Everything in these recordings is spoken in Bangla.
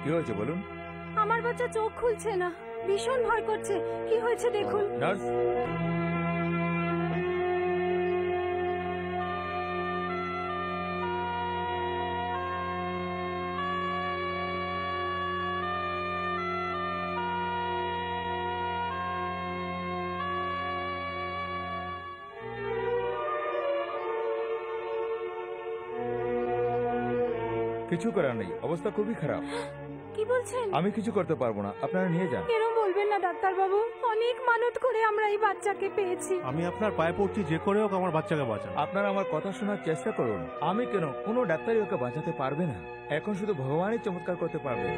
কি হয়েছে বলুন? আমার বাচ্চা চোখ খুলছে না, ভীষণ ভয় করছে। কি হয়েছে দেখুন। নার্স, কিছু করার নেই, অবস্থা খুবই খারাপ। কি বলছেন? আমি কিছু করতে পারবো না, আপনারা নিয়ে যান। এরকম বলবেন না ডাক্তার বাবু, অনেক মানত করে আমরা এই বাচ্চাকে পেয়েছি। আমি আপনার পায়ে পড়ছি, যে করে হোক আমার বাচ্চাকে বাঁচান। আপনারা আমার কথা শোনার চেষ্টা করুন। আমি কেন, কোনো ডাক্তারই ওকে বাঁচাতে পারবে না। এখন শুধু ভগবানই চমৎকার করতে পারবে।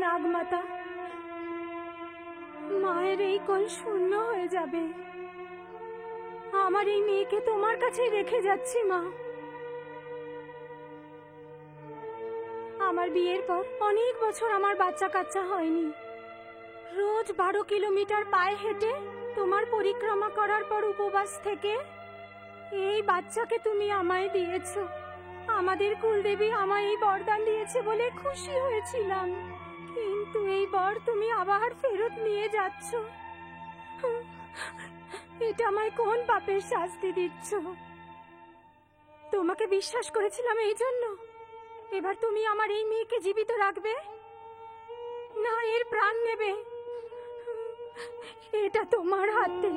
নাগমাতা, মায়ের এই কোল শূন্য হয়ে যাবে। আমার এই মেয়েকে তোমার কাছেই রেখে যাচ্ছি মা। আমার বিয়ের পর অনেক বছর আমার বাচ্চা কাচ্চা হয়নি। রোজ 12 কিলোমিটার পায়ে হেঁটে তোমার পরিক্রমা করার পর উপবাস থেকে এই বাচ্চাকে তুমি আমায় দিয়েছো। আমাদের কুলদেবী আমায় এই বরদান দিয়েছে বলে খুশি হয়েছিলাম, কিন্তু এই বর তুমি আবার ফেরত নিয়ে যাচ্ছ। এটা আমায় কোন পাপের শাস্তি দিচ্ছ? তোমাকে বিশ্বাস করেছিলাম এই জন্য। এবার তুমি আমার এই মেয়েকে জীবিত রাখবে না এর প্রাণ নেবে, এটা তোমার হাতে।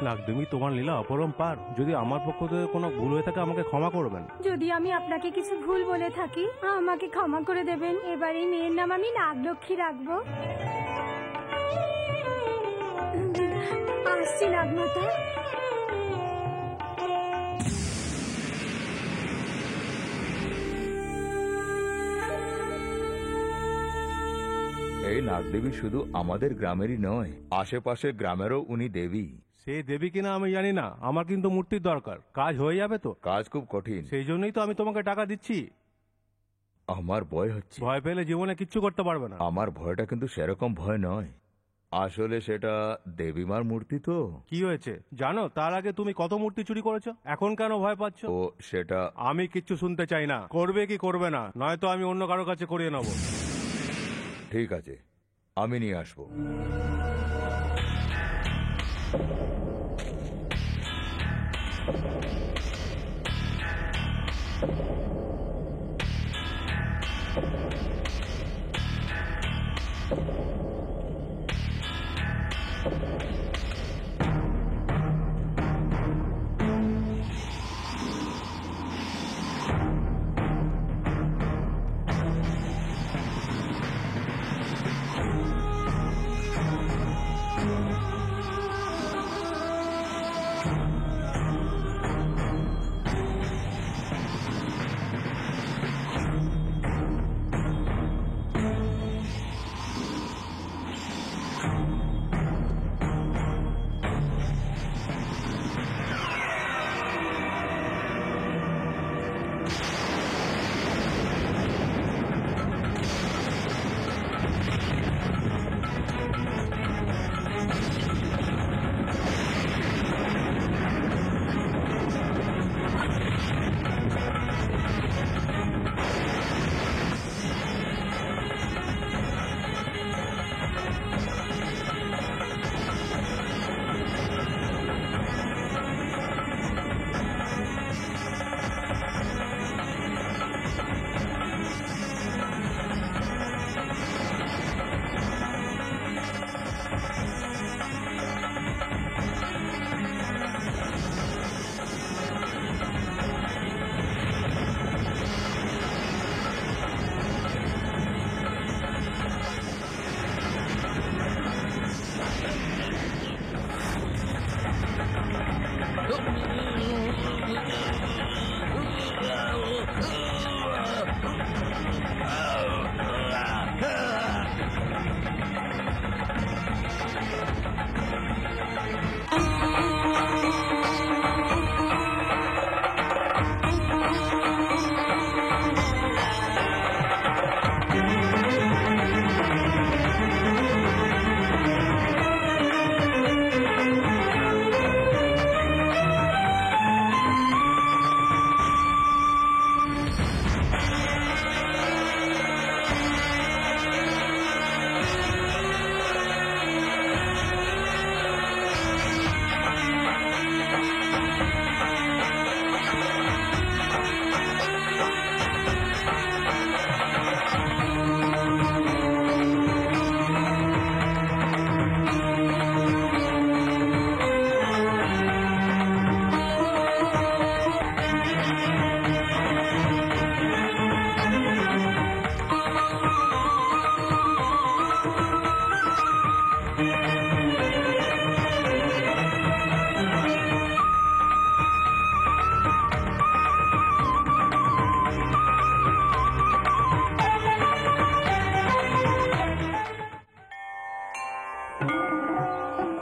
নাগদেবী, তোমার লীলা অপরম্পার। যদি আমার পক্ষ থেকে কোনো ভুল হয়ে থাকে আমাকে ক্ষমা করবেন। যদি আমি আপনাকে কিছু ভুল বলে থাকি আমাকে ক্ষমা করে দেবেন। এবার এই মেয়ের নাম আমি নাগলক্ষ্মী রাখবো। আসছি নাগমাতা। এই নাগদেবী শুধু আমাদের গ্রামেরই নয়, আশেপাশের গ্রামেরও উনি দেবী। সে দেবী কিনা আমি জানি না, আমার কিন্তু মূর্তির দরকার। কাজ হয়ে যাবে তো? কাজ খুব কঠিন, সেই জন্যই তো আমি তোমাকে টাকা দিচ্ছি। আমার ভয় হচ্ছে। ভয় পেলে জীবনে কিচ্ছু করতে পারবে না। আমার ভয়টা কিন্তু সেরকম ভয় নয়, আসলে সেটা দেবীমার মূর্তি তো। কি হয়েছে জানো? তার আগে তুমি কত মূর্তি চুরি করেছো, এখন কেন ভয় পাচ্ছ? ও সেটা আমি কিচ্ছু শুনতে চাই না। করবে কি করবে না, নয়তো আমি অন্য কারো কাছে করিয়ে নেবো। ঠিক আছে, আমি নিয়ে আসবো।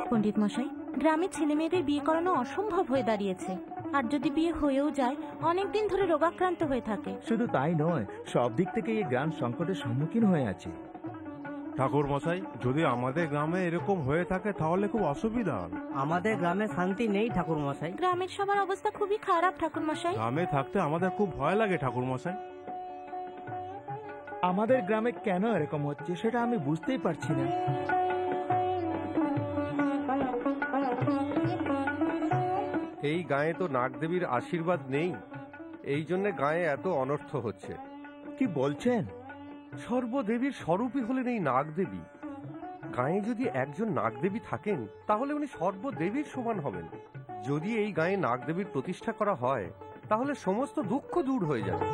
পণ্ডিত মশাই, গ্রামের ছেলে মেয়েদের বিয়ে করানো অসম্ভব হয়ে দাঁড়িয়েছে। আর যদি বিয়ে হয়েও যায়, অনেকদিন ধরে রোগাক্রান্ত হয়ে থাকে। শুধু তাই নয়, সব দিক থেকে এই গ্রাম সংকটের সম্মুখীন হয়ে আছে। ঠাকুর মশাই, যদি আমাদের গ্রামে এরকম হয়ে থাকে তাহলে খুব অসুবিধা হবে। আমাদের গ্রামে শান্তি নেই ঠাকুর মশাই। গ্রামের সবার অবস্থা খুবই খারাপ ঠাকুর মশাই। গ্রামে থাকতে আমাদের খুব ভয় লাগে ঠাকুর মশাই। আমাদের গ্রামে কেন এরকম হচ্ছে সেটা আমি বুঝতেই পারছি না। এই গায়ে তো নাগদেবীর আশীর্বাদ নেই, এই জন্য গায়ে এত অনর্থ হচ্ছে। কি বলছেন? সর্বদেবীর স্বরূপই হলেন এই নাগদেবী। গায়ে যদি একজন নাগদেবী থাকেন তাহলে উনি সর্বদেবীর সমান হবেন। যদি এই গায়ে নাগদেবীর প্রতিষ্ঠা করা হয় তাহলে সমস্ত দুঃখ দূর হয়ে যাবে।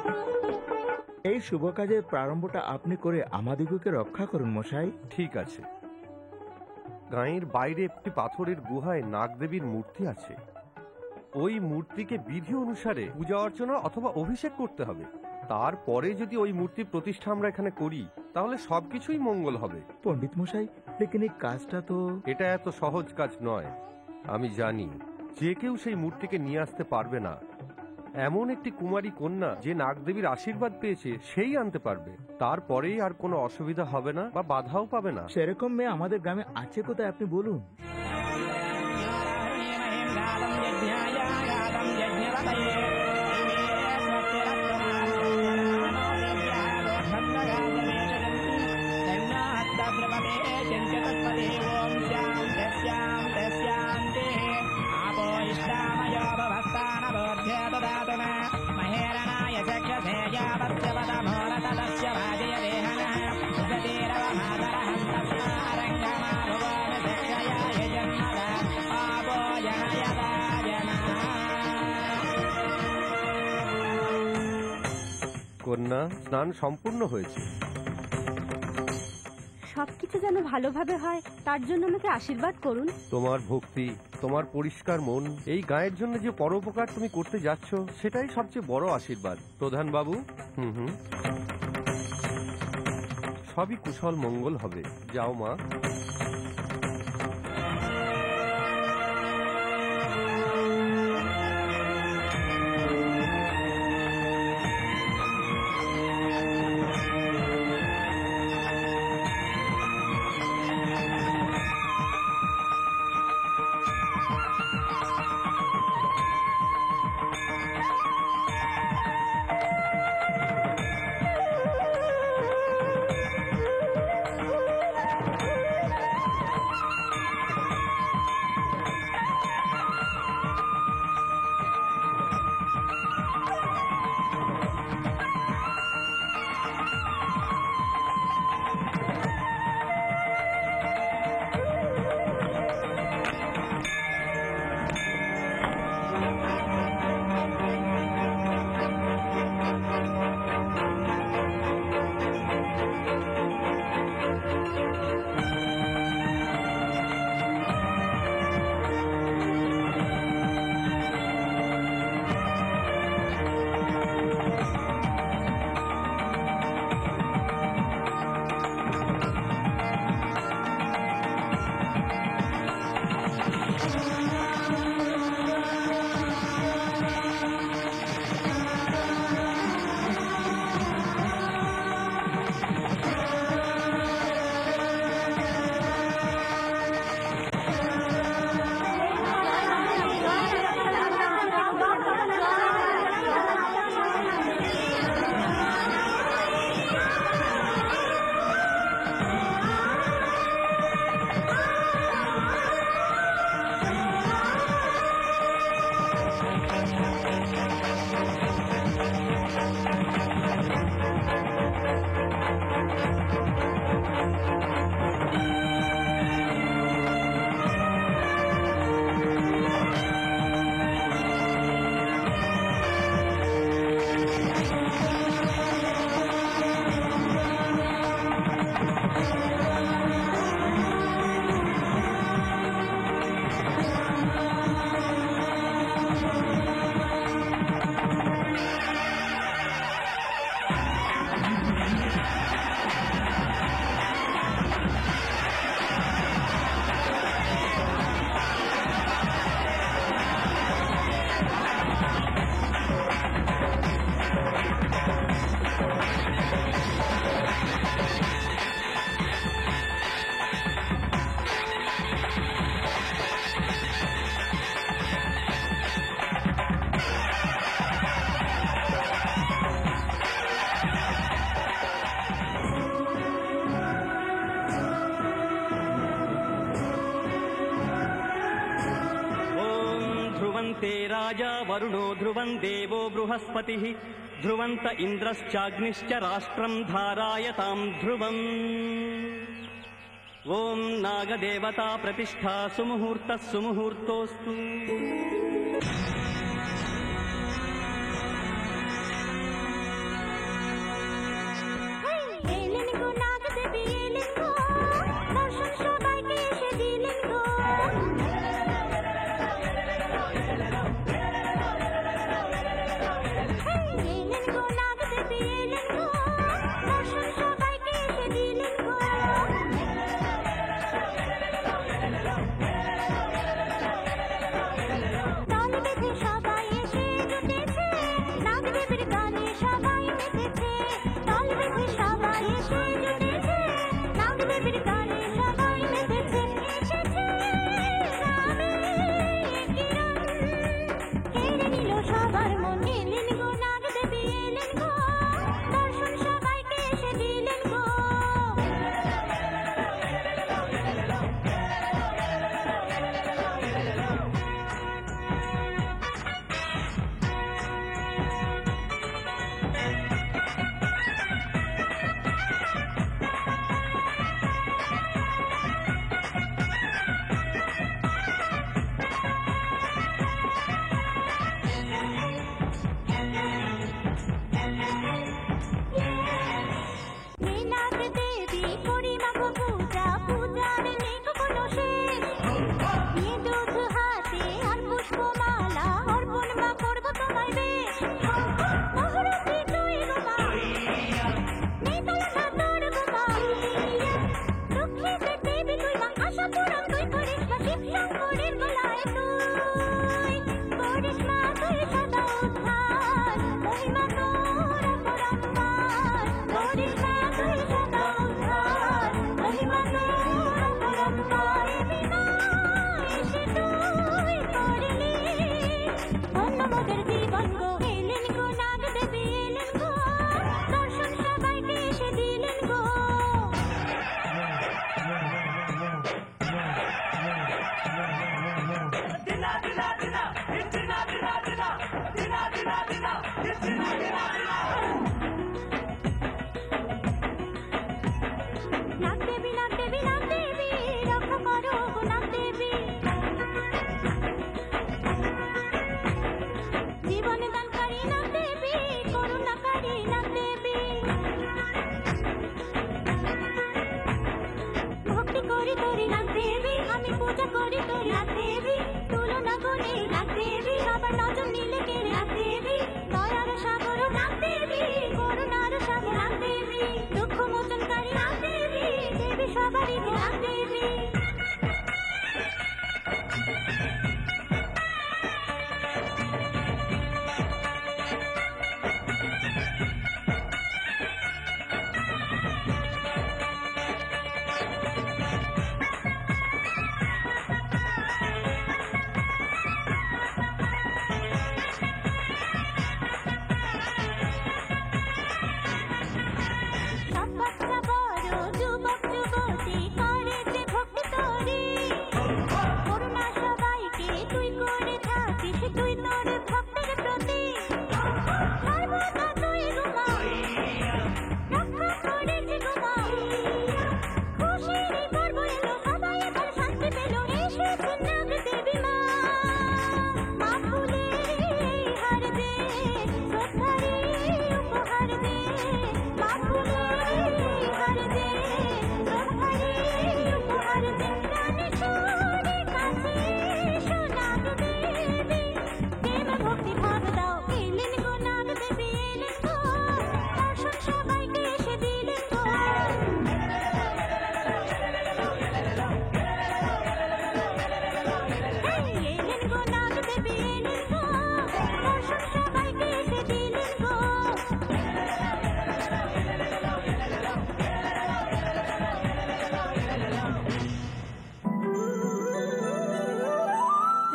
এই শুভ কাজের প্রারম্ভটা আপনি করে আমাদিগকে রক্ষা করুন মশাই। ঠিক আছে। গাঁয়ের বাইরে একটি পাথরের গুহায় নাগদেবীর মূর্তি আছে। ওই মূর্তিকে বিধি অনুসারে পূজা অর্চনা অথবা অভিষেক করতে হবে। তারপরে যদি ওই মূর্তি প্রতিষ্ঠা আমরা এখানে করি তাহলে সবকিছুই মঙ্গল হবে। পণ্ডিত মশাই, লেকিন এই কাজটা তো... এটা এত সহজ কাজ নয়। আমি জানি যে কেউ সেই মূর্তিকে নিয়ে আসতে পারবে না। এমন একটি কুমারী কন্যা যে নাগদেবীর আশীর্বাদ পেয়েছে সেই আনতে পারবে। তারপরেই আর কোনো অসুবিধা হবে না বা বাধাও পাবে না। সেরকম মেয়ে আমাদের গ্রামে আছে কোথায় আপনি বলুন। কন্যা, স্নান সম্পূর্ণ হয়েছে। সবকিছু যেন ভালোভাবে হয় তার জন্য আমাকে আশীর্বাদ করুন। তোমার ভক্তি, তোমার পরিষ্কার মন, এই গায়ের জন্য যে পরোপকার তুমি করতে যাচ্ছ সেটাই সবচেয়ে বড় আশীর্বাদ। প্রধান বাবু, সবই কুশল মঙ্গল হবে। যাও মা। ध्रुवन्ते राजा वरुणो ध्रुवं देवो बृहस्पतिः ध्रुवन्त इन्द्रश्चाग्निश्च राष्ट्रं धारायतां ध्रुवम् ॐ नागदेवता प्रतिष्ठा सुमुहूर्तः सुमुहूर्तोऽस्तु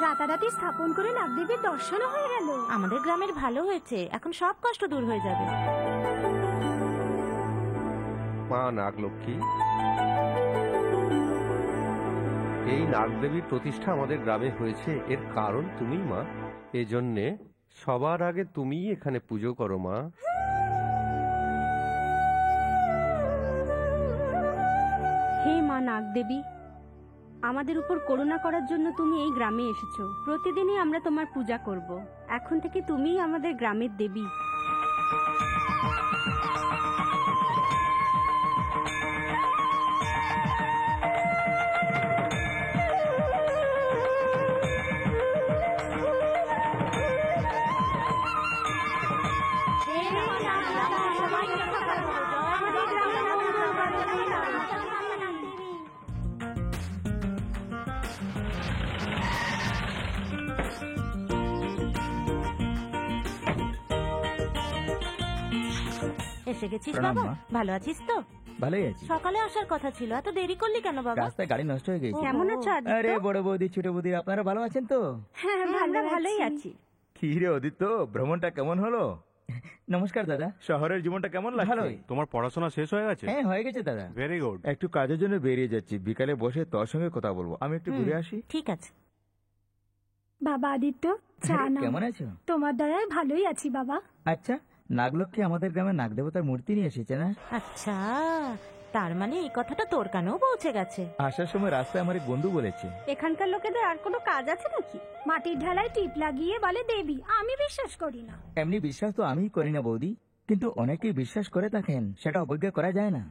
রাতারাতি স্থাপন করে নাগদেবীর দর্শনও হয়ে গেল। আমাদের গ্রামের ভালো হয়েছে, এখন সব কষ্ট দূর হয়ে যাবে। মা নাগলক্ষ্মী, এই নাগদেবীর প্রতিষ্ঠা আমাদের গ্রামে হয়েছে, এর কারণ তুমি মা। এজন্যে সবার আগে তুমিই এখানে পুজো করো মা। হে মা নাগদেবী, আমাদের উপর করুণা করার জন্য তুমি এই গ্রামে এসেছো। প্রতিদিনই আমরা তোমার পূজা করব। এখন থেকে তুমিই আমাদের গ্রামের দেবী। এসে গেছিস প্রণাম, বাবা? মা। ভালো আছিস তো? ভালোই আছি। সকালে আসার কথা ছিল, এত দেরি করলি কেন বাবা? রাস্তায় গাড়ি নষ্ট হয়ে গেছে। কেমন আছো আদিত্য? আরে বড় বৌদি, ছোট বৌদি, আপনারা ভালো আছেন তো? হ্যাঁ, আমরা ভালোই আছি। কি রে অদিত্য, ভ্রমণটা কেমন হলো? নমস্কার দাদা, শহরের জীবনটা কেমন লাগছে? ভালোই। তোমার পড়াশোনা শেষ হয়ে গেছে? হ্যাঁ, হয়ে গেছে দাদা। Very good. একটু কাজের জন্য বেরিয়ে যাচ্ছি, বিকালে বসে তোর সঙ্গে কথা বলবো। আমি একটু ঘুরে আসি। ঠিক আছে। বাবা আদিত্য, চা নাও। কেমন আছো? তোমার দ্বারাই ভালোই আছি বাবা। আচ্ছা, নাগলক্ষ্মী আমাদের গ্রামে নাগদেবতার মূর্তি নিয়ে এসেছে না? আচ্ছা, তার মানে এই কথাটা তোর কানেও পৌঁছে গেছে। আসার সময় রাস্তায় আমার এক বন্ধু বলেছে। এখানকার লোকেদের আর কোনো কাজ আছে নাকি? মাটির ঢালাই টিপ লাগিয়ে বলে দেবী। আমি বিশ্বাস করি না। এমনি বিশ্বাস তো আমিই করি না বৌদি, কিন্তু অনেকেই বিশ্বাস করে থাকেন, সেটা অবজ্ঞা করা যায় না।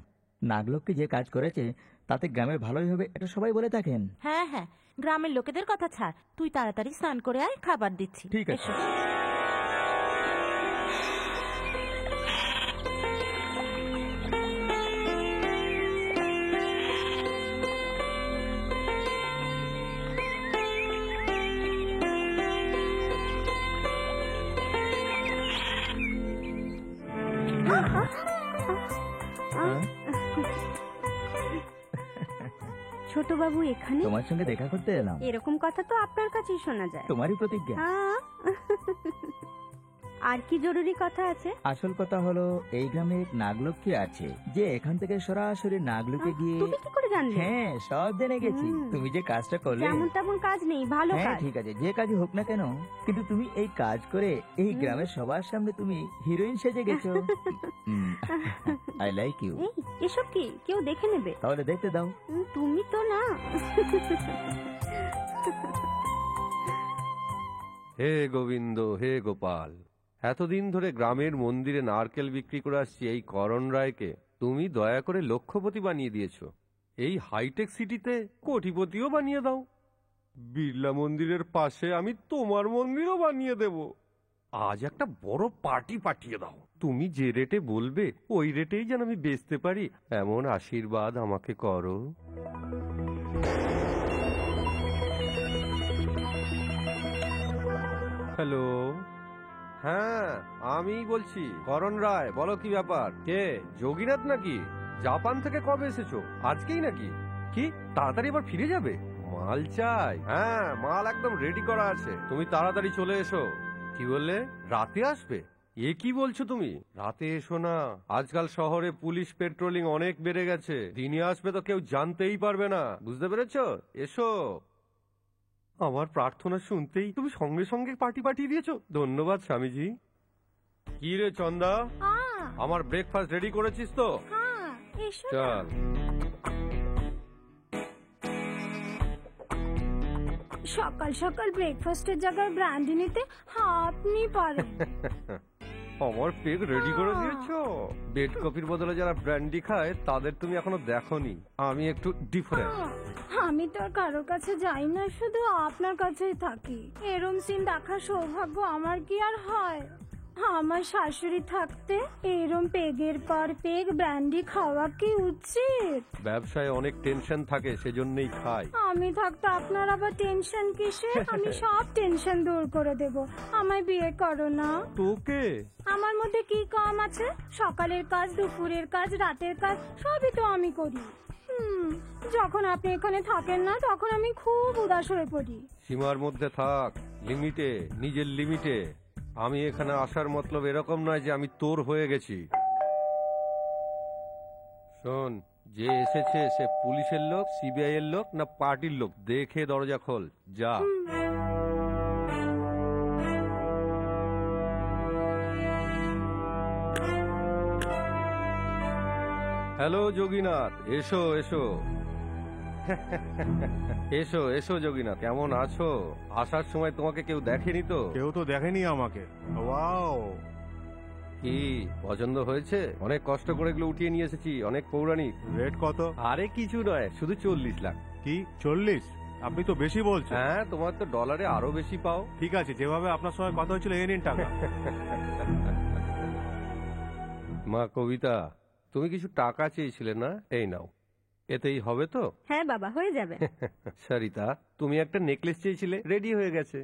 নাগলক্ষ্মী যে কাজ করেছে তাতে গ্রামের ভালোই হবে, এটা সবাই বলে থাকেন। হ্যাঁ হ্যাঁ, গ্রামের লোকেদের কথা ছাড়, তুই তাড়াতাড়ি স্নান করে আয়, খাবার দিচ্ছি। ঠিক আছে। এসো। ছোট বাবু এখানে? তোমার সঙ্গে দেখা করতে এলাম। এরকম কথা তো আপনার কাছেই শোনা যায়। তোমারই প্রতিজ্ঞা। হ্যাঁ। আর কি জরুরি কথা আছে? আসল কথা হলো, এই গ্রামে এক নাগলক্ষ্মী আছে, যে এখান থেকে সরাসরি নাগলুকে গিয়ে। তুমি কি করে জানলে? হ্যাঁ, সব জেনে গেছি। তুমি যে কাজটা করলে। যেমন তেমন কাজ নেই, ভালো হ্যাঁ কাজ। ঠিক আছে, যে কাজই হোক না কেন, কিন্তু তুমি এই কাজ করে এই গ্রামের সবার সামনে তুমি হিরোইন সেজে গেছো। I like you. এই, এসব কি কেউ দেখে নেবে? তাহলে দেখতে দাও। তুমি তো না। হে গোবিন্দ, হে গোপাল, এতদিন ধরে গ্রামের মন্দিরে নারকেল বিক্রি করে আসছি এই করণ রায়কে তুমি দয়া করে লক্ষপতি বানিয়ে দিয়েছো। এই হাইটেক সিটিতে কোটিপতিও বানিয়ে দাও। বিড়লা মন্দিরের পাশে আমি তোমার মন্দিরও বানিয়ে দেব। আজ একটা বড় পার্টি পাঠিয়ে দাও। তুমি যে রেটে বলবে ওই রেটেই যেন আমি বেচতে পারি, এমন আশীর্বাদ আমাকে করো। হ্যালো, হ্যাঁ আমিই বলছি, করণ রায়। বলো কি ব্যাপার? কে, যোগীনাথ নাকি? জাপান থেকে কবে এসেছো? আজকেই নাকি? কি তাড়াতাড়ি আবার ফিরে যাবে? মাল চাই? হ্যাঁ, মাল একদম রেডি করা আছে, তুমি তাড়াতাড়ি চলে এসো। কি বললে, রাতে আসবে? এ কি বলছো তুমি? রাতে এসো না, আজকাল শহরে পুলিশ পেট্রোলিং অনেক বেড়ে গেছে। দিনে আসবে তো কেউ জানতেই পারবে না, বুঝতে পেরেছো? এসো। আমার প্রার্থনা শুনতেই তুমি সঙ্গে সঙ্গে পার্টি পাঠিয়ে দিয়েছো। ধন্যবাদ স্বামীজি। কি রে চন্দা, আমার ব্রেকফাস্ট রেডি করেছিস তো? হ্যাঁ, এসো না। চল। সকাল সকাল ব্রেকফাস্টের জায়গায় ব্র্যান্ডি নিতে আপনি পারেন। আমার পেগ রেডি করে দিয়েছো। বেড কফির বদলে যারা ব্র্যান্ডি খায় তাদের তুমি এখনো দেখোনি। আমি একটু ডিফারেন্ট। আমি তো আর কারোর কাছে যাই না, শুধু আপনার কাছেই থাকি। এরম সিন দেখার সৌভাগ্য আমার কি আর হয়? আমার শাশুড়ি থাকতে এরম পেগের পর পেগ ব্র্যান্ডি খাওয়া কি উচিত? ব্যবসায় অনেক টেনশন থাকে, সেজন্যই খাই। আমি থাকতে আপনার আবার টেনশন কিসে? আমি সব টেনশন দূর করে দেব। আমায় বিয়ে করো না। তোকে? আমার মধ্যে কি কম আছে? সকালের কাজ, দুপুরের কাজ, রাতের কাজ সবই তো আমি করি। যখন আপনি এখানে থাকেন না তখন আমি খুব উদাস হয়ে পড়ি। সীমার মধ্যে থাক, লিমিটে, নিজের লিমিটে। আমি এখানে আসার মতলব এরকম নয় যে আমি তোর হয়ে গেছি। শোন, যে এসেছে সে পুলিশের লোক, সিবিআই এর লোক না পার্টির লোক, দেখে দরজা খোল, যা। হ্যালো যোগীনাথ, এসো এসো। এসো এসো যোগীনাথ, কেমন আছো? আসার সময় তোমাকে কেউ দেখেনি তো? কেউ তো দেখেনি আমাকে। ওয়াও, কি পছন্দ হয়েছে? অনেক কষ্ট করে এগুলো উঠিয়ে নিয়ে এসেছি, অনেক পৌরাণিক। রেট কত? আরে কিছু নয়, শুধু 40 লাখ। কি 40? আপনি তো বেশি বলছেন। হ্যাঁ, তোমার তো ডলারে আরো বেশি পাও। ঠিক আছে, যেভাবে আপনার সঙ্গে কথা হয়েছিল এই নিন টাকা। মা কবিতা, তুমি কিছু টাকা চেয়েছিলে না? এই নাও, এতেই হবে তো? হ্যাঁ বাবা, হয়ে যাবে। সরিতা, তুমি একটা নেকলেস চেয়েছিলে, রেডি হয়ে গেছে।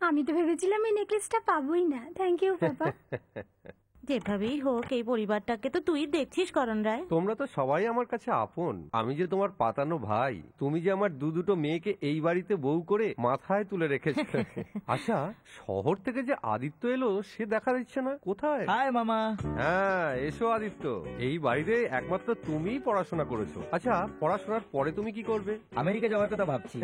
আমি তো ভেবেছিলাম এই নেকলেসটা পাবোই না। থ্যাংক ইউ বাবা। যেভাবেই হোক এই পরিবারটাকে তো তুই দেখছিস করণ রায়। তোমরা তো সবাই আমার কাছে আপন। আমি যে তোমার পাতানো ভাই, তুমি যে আমার দুটো মেয়েকে এই বাড়িতে বউ করে মাথায় তুলে রেখেছো। আচ্ছা, শহর থেকে যে আদিত্য এলো সে দেখা দিচ্ছে না, কোথায়? হাই মামা। হ্যাঁ, এসো আদিত্য। এই বাড়িতে একমাত্র তুমিই পড়াশোনা করেছো। আচ্ছা, পড়াশোনার পরে তুমি কি করবে? আমেরিকা যাওয়ার কথা ভাবছি।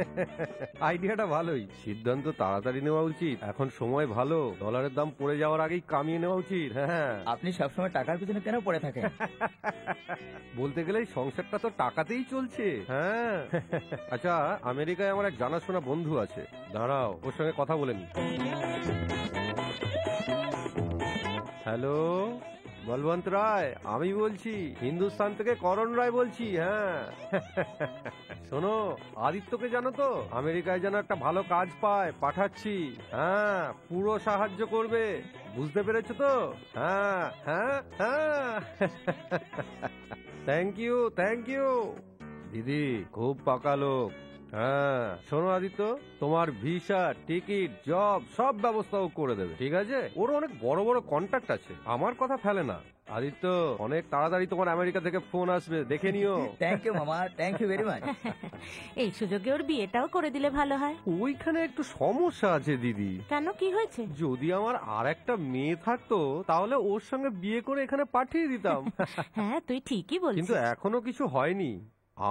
আইডিয়াটা ভালোই, সিদ্ধান্ত তাড়াতাড়ি নেওয়া উচিত। এখন সময় ভালো, ডলারের দাম পড়ে যাওয়ার আগেই কামিয়ে নেওয়া উচিত। হ্যাঁ, আপনি সবসময় টাকার পিছনে কেন পড়ে থাকেন? বলতে গেলে এই সংসারটা তো টাকাতেই চলছে। হ্যাঁ। আচ্ছা, আমেরিকায় আমার এক জানাশোনা বন্ধু আছে, দাঁড়াও ওর সঙ্গে কথা বলে নি। হ্যালো, বলবন্ত রায় আমি বলছি, হিন্দুস্তান থেকে করণ রায় বলছি। হ্যাঁ, শোনো, আদিত্যকে জানো তো? আমেরিকায় যেন একটা ভালো কাজ পায়, পাঠাচ্ছি। হ্যাঁ, পুরো সাহায্য করবে, বুঝতে পেরেছো তো? হ্যাঁ হ্যাঁ হ্যাঁ। Thank you thank you. দিদি খুব পাকা লোক। হ্যাঁ, শোনো আদিত্য, তোমার ভিসা, টিকিট, জব সব ব্যবস্থাও করে দেবে, ঠিক আছে? ওর অনেক বড় বড় কন্ট্যাক্ট আছে, আমার কথা ফেলে না। আদিত্য, অনেক তাড়াতাড়ি তোমার আমেরিকা থেকে ফোন আসবে, দেখে নিও। থ্যাংক ইউ মামা, থ্যাংক ইউ ভেরি মাচ। এই সুযোগে ওর বিয়েটাও করে দিলে ভালো হয়। ওইখানে একটু সমস্যা আছে দিদি। কেন, কি হয়েছে? যদি আমার আর একটা মেয়ে থাকতো তাহলে ওর সঙ্গে বিয়ে করে এখানে পাঠিয়ে দিতাম। হ্যাঁ, তুই ঠিকই বলছিস। কিন্তু এখনো কিছু হয়নি।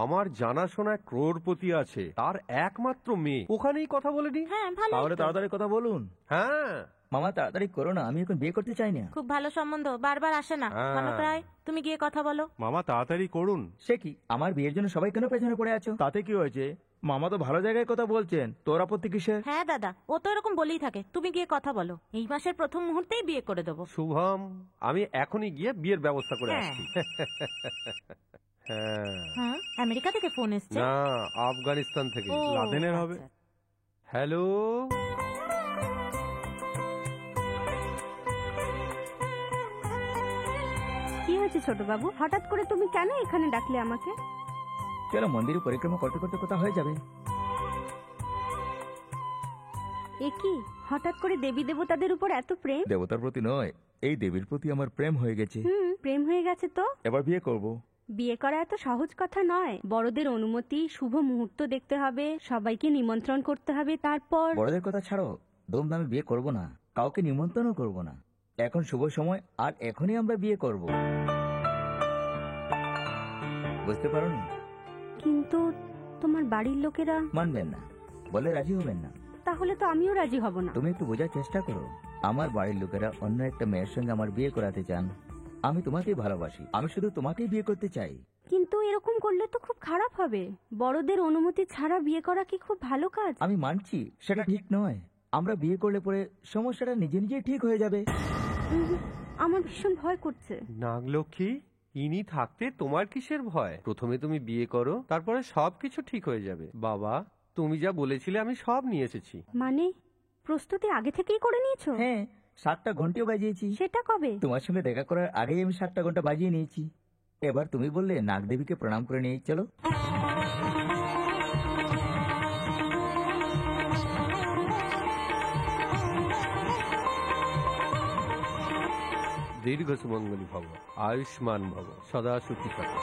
আমার জানাশোনা ক্রোড়পতি আছে, তার একমাত্র মেয়ে, ওখানেই কথা বলে নি। হ্যাঁ, ভালো। তাহলে তাড়াতাড়ি কথা বলুন। হ্যাঁ, মামা তাড়াতাড়ি করো না, আমি এখন বিয়ে করতে চাই না। খুব ভালো সম্বন্ধ, বারবার আসে না। হ্যাঁ। কনক রায়, তুমি গিয়ে কথা বলো। মামা তাড়াতাড়ি করুন। সে কি, আমার বিয়ের জন্য সবাই কেন পেছনে পড়ে আছো? তাতে কি হয়েছে? মামা তো ভালো জায়গায় কথা বলছেন, তোর আপত্তি কিসের? হ্যাঁ দাদা, ও তো এরকম বলেই থাকে। তুমি গিয়ে কথা বলো, এই মাসের প্রথম মুহূর্তেই বিয়ে করে দেবো। শুভম, আমি এখনই গিয়ে বিয়ের ব্যবস্থা করে হ্যাঁ। আসছি। হ্যাঁ, হ্যাঁ, আমেরিকা থেকে ফোন এসছে। না, আফগানিস্তান থেকে। ও, লাদেনের হবে। আচ্ছা। হ্যালো, কি হয়েছে ছোট বাবু, হঠাৎ করে তুমি কেন এখানে ডাকলে আমাকে? চলো মন্দিরে পরিক্রমা করতে করতে কথা হয়ে যাবে। এ কি, হঠাৎ করে দেবী দেবতাদের উপর এত প্রেম? দেবতার প্রতি নয়, এই দেবীর প্রতি আমার প্রেম হয়ে গেছে। প্রেম হয়ে গেছে তো এবার বিয়ে করব। বিয়ে করা এত সহজ কথা নয়। বড়দের অনুমতি, শুভ মুহূর্ত দেখতে হবে, সবাইকে নিমন্ত্রণ করতে হবে, তারপর। বড়দের কথা ছাড়ো, ধুমধামে বিয়ে করব না, কাউকে নিমন্ত্রণও করব না। এখন শুভ সময়, আর এখনই আমরা বিয়ে করব। বুঝতে পারো না? কিন্তু তোমার বাড়ির লোকেরা মানবেন না, বলে রাজি হবেন না। তাহলে তো আমিও রাজি হব না। তুমি একটু বোঝার চেষ্টা করো। আমার বাড়ির লোকেরা অন্য একটা মেয়ের সঙ্গে আমার বিয়ে করাতে চান। আমি তোমাকেই ভালোবাসি, আমি শুধু তোমাকেই বিয়ে করতে চাই। কিন্তু এরকম করলে তো খুব খারাপ হবে। বড়দের অনুমতি ছাড়া বিয়ে করা কি খুব ভালো কাজ? আমি মানছি সেটা ঠিক নয়। আমরা বিয়ে করলে পরে সমস্যাটা নিজে নিজেই ঠিক হয়ে যাবে। আমার ভীষণ ভয় করছে। নাগলক্ষ্মী, ইনি থাকতে তোমার কিসের ভয়? প্রথমে তুমি বিয়ে করো, তারপরে সবকিছু ঠিক হয়ে যাবে। বাবা, তুমি যা বলেছিলে আমি সব নিয়ে এসেছি। মানে প্রস্তুতি আগে থেকেই করে নিয়েছো? হ্যাঁ, 7টা ঘন্টাও বাজিয়েছি। সেটা কবে? তোমার সঙ্গে দেখা করার আগেই আমি 7টা ঘন্টা বাজিয়ে নিয়েছি। এবার তুমি বললে নাগদেবীকে প্রণাম করে নিয়ে চলো। দীর্ঘ সুমঙ্গলী ভব, আয়ুষ্মান ভব, সদা সুখী থাকো।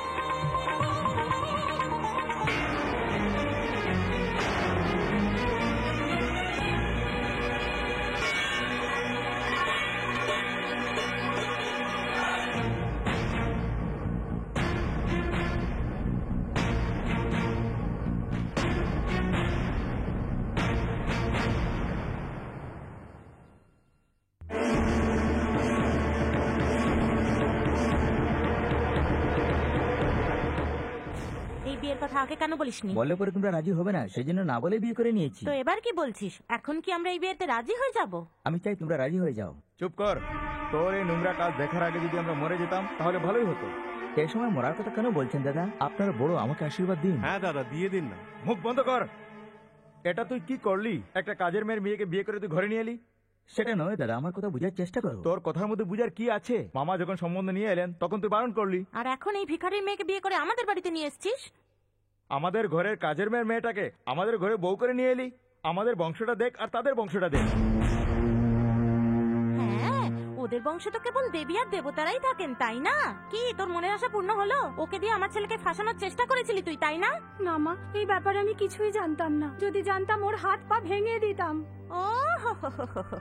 কথা আগে কেন বলিসনি? বললে পরে তোমরা রাজি হবে না, সেই জন্য না বলে বিয়ে করে নিয়েছি। তো এবার কি বলছিস? এখন কি আমরা এই বিয়েতে রাজি হয়ে যাব? আমি চাই তোমরা রাজি হয়ে যাও। চুপ কর। তোর এই নোংরা কাজ দেখার আগে যদি আমরা মরে যেতাম তাহলে ভালোই হতো। এই সময় মরার কথা কেন বলছেন দাদা? আপনার বড়, আমাকে আশীর্বাদ দিন। হ্যাঁ দাদা, দিয়ে দিন না। মুখ বন্ধ কর। এটা তুই কি করলি? একটা কাজের মেয়ের মেয়েকে বিয়ে করে তুই ঘরে নিয়ে এলি। সেটা নয় দাদা, আমার কথা বুঝার চেষ্টা করো। তোর কথার মধ্যে বুঝার কি আছে? মামা যখন সম্বন্ধ নিয়ে এলেন তখন তুই বারণ করলি। আর এখন এই ভিখারির মেয়েকে বিয়ে করে আমাদের বাড়িতে নিয়ে এসেছিস। আমাদের ঘরের কাজের মেয়ের মেয়েটাকে আমাদের ঘরে বউ করে নিয়ে এলি। আমাদের বংশটা দেখ আর তাদের বংশটা দেখ। হ্যাঁ, ওদের বংশে তো কেবল দেবী আর দেবতারাই থাকেন, তাই না? কি তোর মনের আশা পূর্ণ হলো? ওকে দিয়ে আমার ছেলেকে ফাঁসানোর চেষ্টা করেছিলি তুই, তাই না? না মা, এই ব্যাপারে আমি কিছুই জানতাম না। যদি জানতাম ওর হাত পা ভেঙে দিতাম। ও হো হো হো হো হো।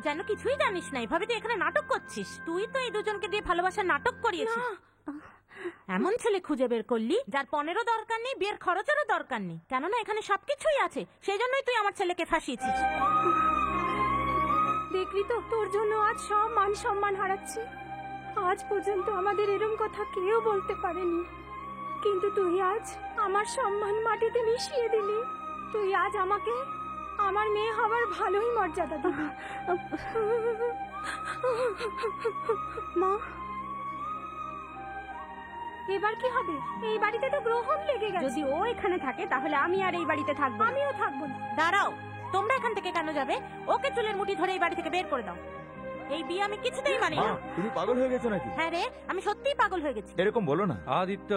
যেন কিছুই জানিস না, এভাবে তুই এখানে নাটক করছিস। তুই তো এই দুজনকে দিয়ে ভালোবাসার নাটক করিয়েছিস। এমন ছেলে খুঁজে বের করলি যার 15 দরকার নেই, বিয়ের খরচেরও দরকার নেই। কেননা এখানে সবকিছুই আছে, সেই জন্যই তুই আমার ছেলেকে ফাঁসিয়েছিস। দেখলি তো, তোর জন্য আজ সব মান সম্মান হারাচ্ছি। আজ পর্যন্ত আমাদের এরম কথা কেউ বলতে পারেনি, কিন্তু তুই আজ আমার সম্মান মাটিতে মিশিয়ে দিলি। তুই আজ আমাকে আমার মেয়ে হওয়ার ভালোই মর্যাদা দিবি। মা, এবার কি হবে? এই বাড়িতে তো গ্রহণ লেগে গেছে। যদি ও এখানে থাকে তাহলে আমি আর এই বাড়িতে থাকবো। আমিও থাকবো না। দাঁড়াও, তোমরা এখান থেকে কেন যাবে? ওকে চুলের মুঠি ধরে এই বাড়ি থেকে বের করে দাও। এই বিয়ে আমি কিছুতেই মানি না। তুমি পাগল হয়ে গেছো নাকি? হ্যাঁ রে, আমি সত্যিই পাগল হয়ে গেছি। এরকম বলো না আদিত্য।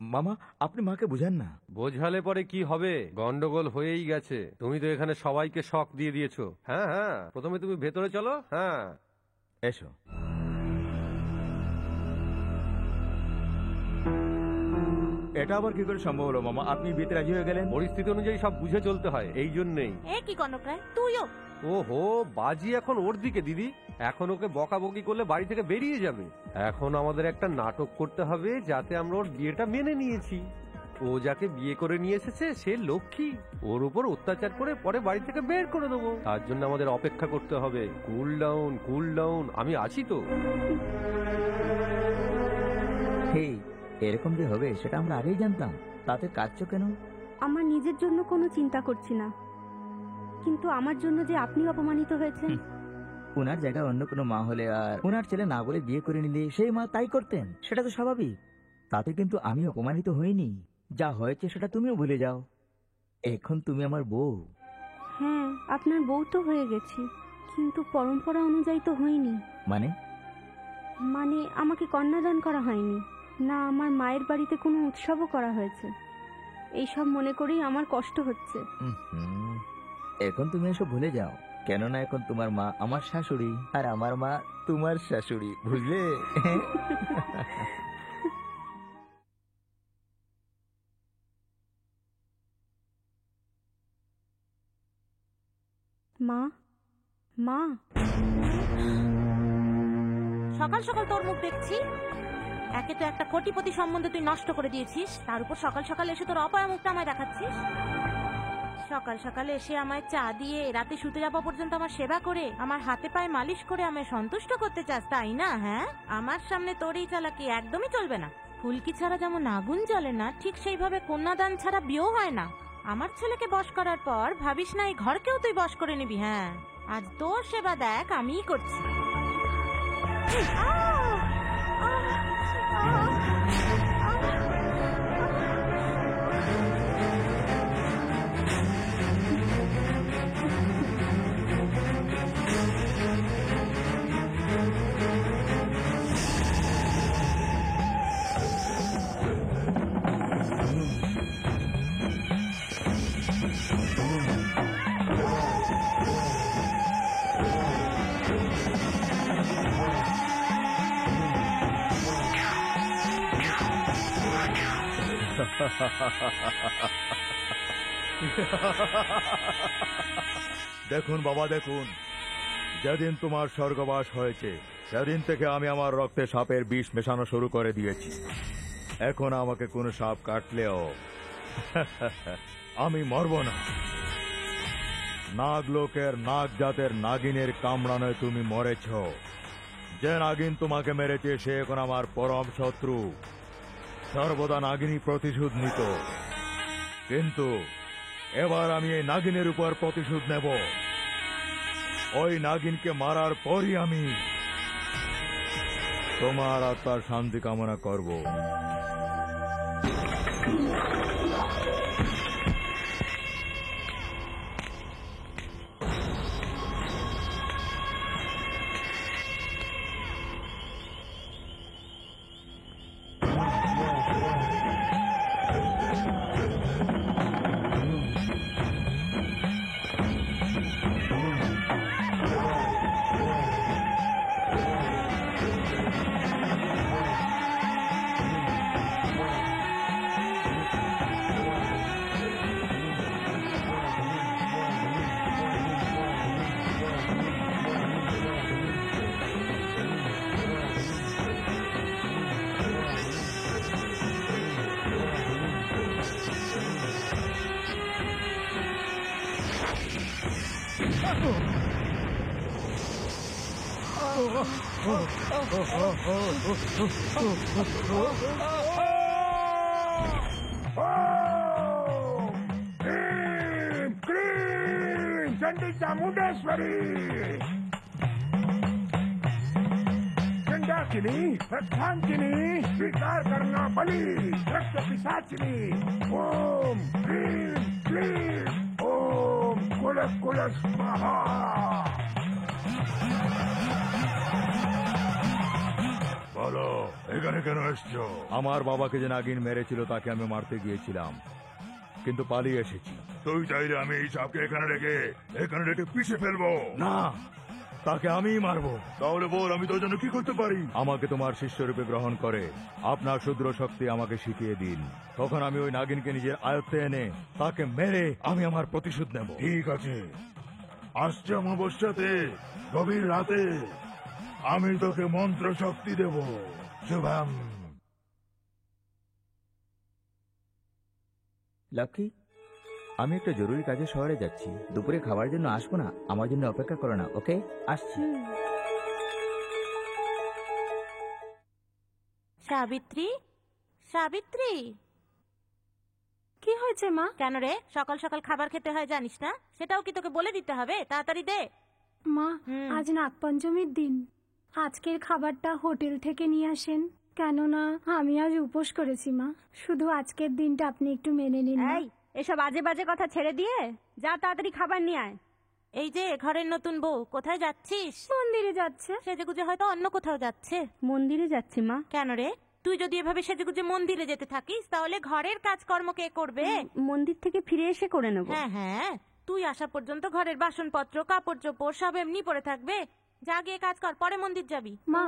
মামা, আপনি মাকে বুঝান না। বোঝালে পরে কি হবে? গন্ডগোল হয়েই গেছে। তুমি তো এখানে সবাইকে শক দিয়ে দিয়েছো। হ্যাঁ হ্যাঁ, প্রথমে তুমি ভেতরে চলো। হ্যাঁ এসো। এটা আবার কি করে সম্ভব হলো মামা? আপনি বিয়েতে রাজি হয়ে গেলেন? পরিস্থিতি অনুযায়ী সব বুঝে চলতে হয়, এই জন্যেই। এ কি কনক রায়, তুইও? ওহো, বাজি এখন ওর দিকে দিদি। এখন ওকে বকাবকি করলে বাড়ি থেকে বেরিয়ে যাবে। এখন আমাদের একটা নাটক করতে হবে যাতে আমরা ওর বিয়েটা মেনে নিয়েছি। ও যাকে বিয়ে করে নিয়ে এসেছে সে লক্ষ্মী, ওর উপর অত্যাচার করে পরে বাড়ি থেকে বের করে দেবো। তার জন্য আমাদের অপেক্ষা করতে হবে। কুল ডাউন, কুল ডাউন, আমি আছি তো। হেই, এরকম যে হবে সেটা আমরা আগেই জানতাম, তাতে কাঁদছো কেন? আমার নিজের জন্য কোনো চিন্তা করছি না, কিন্তু আমার জন্য যে আপনি অপমানিত হয়েছেন। ওনার জায়গায় অন্য কোনো মা হলে আর ওনার ছেলে না বলে বিয়ে করে নিলে সেই মা তাই করতেন, সেটা তো স্বাভাবিক। তাতে কিন্তু আমি অপমানিত হইনি। যা হয়েছে সেটা তুমিও ভুলে যাও। এখন তুমি আমার বউ। হ্যাঁ, আপনার বউ তো হয়ে গেছি, কিন্তু পরম্পরা অনুযায়ী তো হইনি। মানে আমাকে কন্যাদান করা হয়নি, না আমার মায়ের বাড়িতে কোনো উৎসবও করা হয়েছে। এইসব মনে করেই আমার কষ্ট হচ্ছে। এখন তুমি এসব ভুলে যাও, কেননা এখন তোমার মা আমার শাশুড়ি আর আমার মা তোমার শাশুড়ি, বুঝলে? মা, মা, সকাল সকাল তোর মুখ দেখছি। একে তো একটা কোটিপতি সম্বন্ধে তুই নষ্ট করে দিয়েছিস, তার উপর সকাল সকাল এসে তোর অপয়া মুখটা আমায় দেখাচ্ছিস। সকাল সকালে এসে আমায় চা দিয়ে রাতে শুতে যাওয়া পর্যন্ত আমার সেবা করে, আমার হাতে পায়ে মালিশ করে আমায় সন্তুষ্ট করতে চাস, তাই না? হ্যাঁ, আমার সামনে তোর এই চালাকি একদমই চলবে না। ফুলকি ছাড়া যেমন আগুন জ্বলে না, ঠিক সেইভাবে কন্যাদান ছাড়া বিয়েও হয় না। আমার ছেলেকে বশ করার পর ভাবিস না এই ঘরকেও তুই বশ করে নিবি। হ্যাঁ, আজ তোর সেবা দেখ আমিই করছি। দেখুন বাবা, দেখুন, যেদিন তোমার স্বর্গবাস হয়েছে সেদিন থেকে আমি আমার রক্তে সাপের বিষ মেশানো শুরু করে দিয়েছি। এখন আমাকে কোনো সাপ কাটলেও আমি মরব না। নাগলোকের নাগ জাতের নাগিনের কামড়ানোয় তুমি মরেছ। যে নাগিন তোমাকে মেরেছে সে এখন আমার পরম শত্রু। সর্বদা নাগিনী প্রতিশোধ নিত, কিন্তু এবার আমি এই নাগিনের উপর প্রতিশোধ নেব। ওই নাগিনকে মারার পরই আমি তোমার আত্মার শান্তি কামনা করব। चंडी चामुंडेश्वरी चंडाकिनी रक्षांकिनी स्वीकार करना बलि रक्त पिशाचिनी ओम क्लीं क्लीं ओम कुलस कुलस स्वाहा। বলো, এখানে কেন এসছো? আমার বাবাকে যে নাগিন মেরেছিল তাকে আমি মারতে গিয়েছিলাম, কিন্তু পালিয়ে এসেছি। তুই চাইলে আমি এই সাপকে এখানে রেখে পিছে ফেলবো না, তাকে আমিই মারবো। তাহলে বল, আমি তোর জন্য কি করতে পারি? আমাকে তোমার শিষ্যরূপে গ্রহণ করে আপনার ক্ষুদ্র শক্তি আমাকে শিখিয়ে দিন, তখন আমি ওই নাগিনকে নিজের আয়ত্তে এনে তাকে মেরে আমি আমার প্রতিশোধ নেব। ঠিক আছে, আসছে অমাবস্যাতে গভীর রাতে আমি তোকে মন্ত্র শক্তি দেব। শুভম। লক্ষ্মী, আমি একটা জরুরি কাজে শহরে যাচ্ছি, দুপুরে খাবার জন্য আসবো না, আমার জন্য অপেক্ষা করো না, ওকে? আসছি। সাবিত্রী, সাবিত্রী, কি হয়েছে মা? কেন রে সকাল সকাল খাবার খেতে হয় জানিস না? সেটাও কি তোকে বলে দিতে হবে? তাড়াতাড়ি দে। মা, আজ নাগপঞ্চমীর দিন, আজকের খাবারটা হোটেল থেকে নিয়ে আসেন, কেননা আমি আজ উপোস করেছি মা। শুধু আজকের দিনটা আপনি একটু মেনে নিন। এই, এসব বাজে বাজে কথা ছেড়ে দিয়ে যা তাড়াতাড়ি খাবার নিয়ে আয়। এই যে ঘরের নতুন বউ, কোথায় যাচ্ছিস? মন্দিরে যাচ্ছে। সেজেগুজে হয়তো অন্য কোথাও যাচ্ছে। মন্দিরে যাচ্ছি মা। কেন রে? তুই যদি এভাবে সেজেগুজে মন্দিরে যেতে থাকিস তাহলে ঘরের কাজকর্ম কে করবে? মন্দির থেকে ফিরে এসে করে নেব। হ্যাঁ হ্যাঁ, তুই আসা পর্যন্ত ঘরের বাসনপত্র কাপড় চোপড় সব এমনি পড়ে থাকবে। যা গিয়ে কাজ কর, পরে মন্দির যাবি। মা,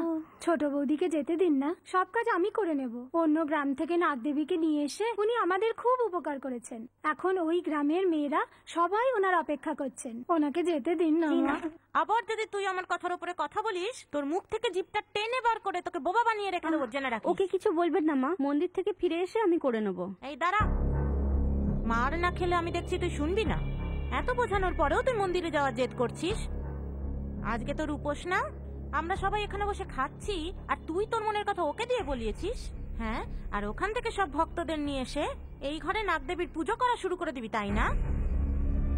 ছোট বৌদিকে যেতে দিন না, সব কাজ আমি করে নেব। অন্য গ্রাম থেকে নাগদেবীকে নিয়ে এসে উনি আমাদের খুব উপকার করেছেন। এখন ওই গ্রামের মেয়েরা সবাই ওনার অপেক্ষা করছেন, ওনাকে যেতে দিন না মা। আবার যদি তুই আমার কথার উপরে কথা বলিস, তোর মুখ থেকে জিভটা টেনে বার করে তোকে বোবা বানিয়ে রেখে দেবো, জেনে রাখিস। ওকে কিছু বলবেন না মা, মন্দির থেকে ফিরে এসে আমি করে নেব। এই দাঁড়া, মার না খেলে আমি দেখছি তুই শুনবি না। এত বোঝানোর পরেও তুই মন্দিরে যাওয়ার জেদ করছিস। আজকে তোর উপোস না? আমরা সবাই এখানে বসে খাচ্ছি আর তুই তোর মনের কথা ওকে দিয়ে বলিয়েছিস। হ্যাঁ, আর ওখান থেকে সব ভক্তদের নিয়ে এসে এই ঘরে নাগদেবীর পুজো করা শুরু করে দিবি, তাই না?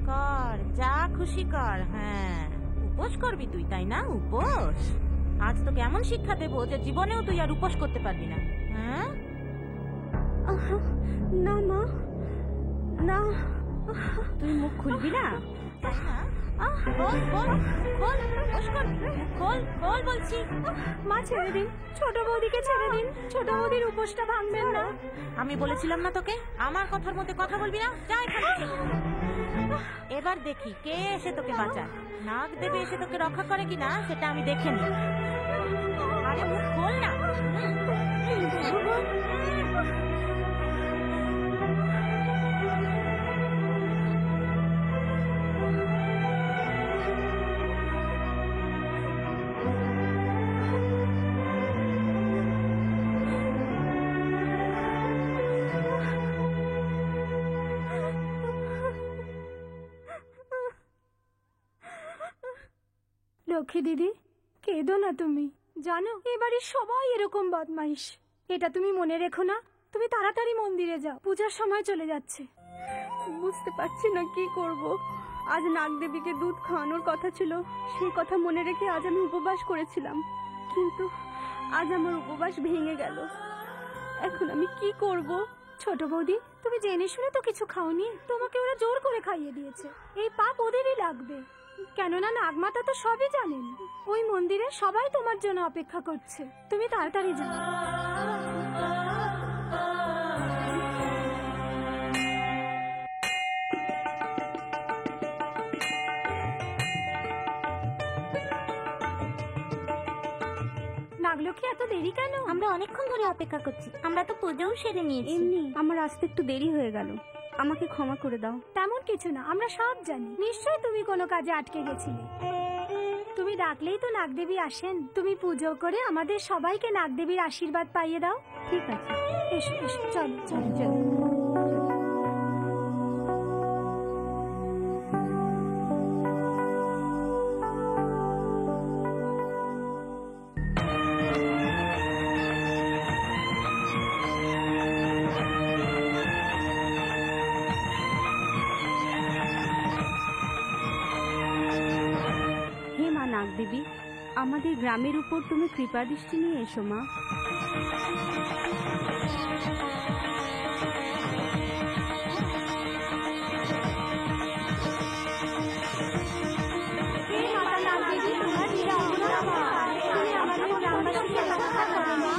কর, যা খুশি কর। হ্যাঁ, উপোস করবি তুই, তাই না? উপোস। আজ তোকে এমন শিক্ষা দেবো যে জীবনেও তুই আর উপোস করতে পারবি না। হ্যাঁ? না মা, না। তুই মুখ খুলবি না? তাই না? খোল খোল খোল, উপোস কর, খোল খোল বলছি। মা ছেড়ে দিন, ছোট বৌদিকে ছেড়ে দিন, ছোট বৌদির উপোসটা ভাঙবেন না। আমি বলেছিলাম না তোকে আমার কথার মধ্যে কথা বলবি না? যা এখান থেকে। এবার দেখি কে এসে তোকে বাঁচায়। নাগ দেবী এসে তোকে রক্ষা করে কিনা সেটা আমি দেখে নিই। আরে মুখ খোল না। লক্ষ্মী দিদি, কেঁদো না তুমি। জানো, এবারে সবাই এরকম বদমাইশ, এটা তুমি মনে রেখো না। তুমি তাড়াতাড়ি মন্দিরে যাও, পূজার সময় চলে যাচ্ছে। বুঝতে পারছি না কি করব। আজ নাগদেবীকে দুধ খাওয়ানোর কথা ছিল, সেই কথা মনে রেখে আজ আমি উপবাস করেছিলাম, কিন্তু আজ আমার উপবাস ভেঙে গেল। এখন আমি কি করব? ছোট বৌদি, তুমি জেনে শুনে তো কিছু খাওনি, তোমাকে ওরা জোর করে খাইয়ে দিয়েছে। এই পাপ ওদেরই লাগবে, কেননা নাগমাতা তো সবই জানেন। ওই মন্দিরে সবাই তোমার জন্য অপেক্ষা করছে, তুমি তাড়াতাড়ি যাও। নাগলক্ষ্মী, এত দেরি কেন? আমরা অনেকক্ষণ ধরে অপেক্ষা করছি, আমরা তো পুজোও সেরে নিয়েছি। এমনি আমার আসতে একটু দেরি হয়ে গেল, আমাকে ক্ষমা করে দাও। তেমন কিছু না, আমরা সব জানি। নিশ্চয়ই তুমি কোনো কাজে আটকে গেছিলে। তুমি ডাকলেই তো নাগদেবী আসেন। তুমি পুজো করে আমাদের সবাইকে নাগদেবীর আশীর্বাদ পাইয়ে দাও। ঠিক আছে, এসো এসো, চলো চলো চলো। হে মা নাগদেবী, আমাদের গ্রামের উপর তুমি কৃপা দৃষ্টি নিয়ে এসো মা। হে মাতা নাগদেবী, তোমার লীলা অপরম্পার। তুমি আমাদের গ্রামবাসীকে রক্ষা করো মা।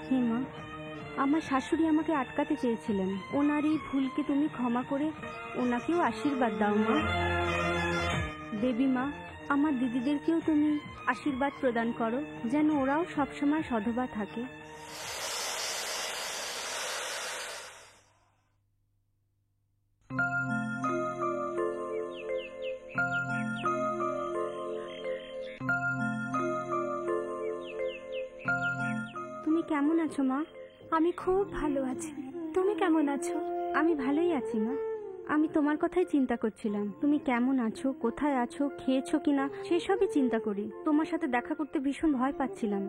হে মা, আমার শাশুড়ি আমাকে আটকাতে চেয়েছিলেন, ওনার এই ভুলকে তুমি ক্ষমা করে ওনাকেও আশীর্বাদ দাও মা। দেবী মা, আমার দিদিদেরকেও তুমি আশীর্বাদ প্রদান করো, যেন ওরাও সবসময় সধবা থাকে। তুমি কেমন আছো মা? আমি খুব ভালো আছি, তুমি কেমন আছো? আমি ভালোই আছি মা। আমি তোমার কথাই চিন্তা করছিলাম, তুমি কেমন আছো, কোথায় আছো, খেয়েছো কিনা সেসবই চিন্তা করি। তোমার সাথে দেখা করতে ভীষণ ভয় পাচ্ছিলাম,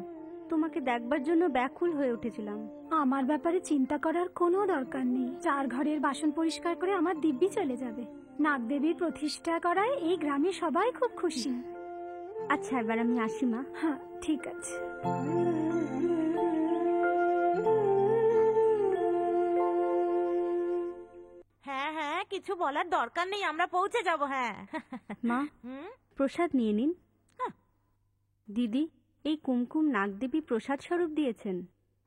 তোমাকে দেখবার জন্য ব্যাকুল হয়ে উঠেছিলাম। আমার ব্যাপারে চিন্তা করার কোনো দরকার নেই। 4 ঘরের বাসন পরিষ্কার করে আমার দিব্যি চলে যাবে। নাগদেবীর প্রতিষ্ঠা করায় এই গ্রামে সবাই খুব খুশি। আচ্ছা, এবার আমি আসি মা। হ্যাঁ, ঠিক আছে। হ্যাঁ হ্যাঁ, কিছু বলার দরকার নেই, আমরা পৌঁছে যাব। হ্যাঁ মা, প্রসাদ নিয়ে নিন। দিদি, এই কুমকুম নাগদেবী প্রসাদ স্বরূপ দিয়েছেন।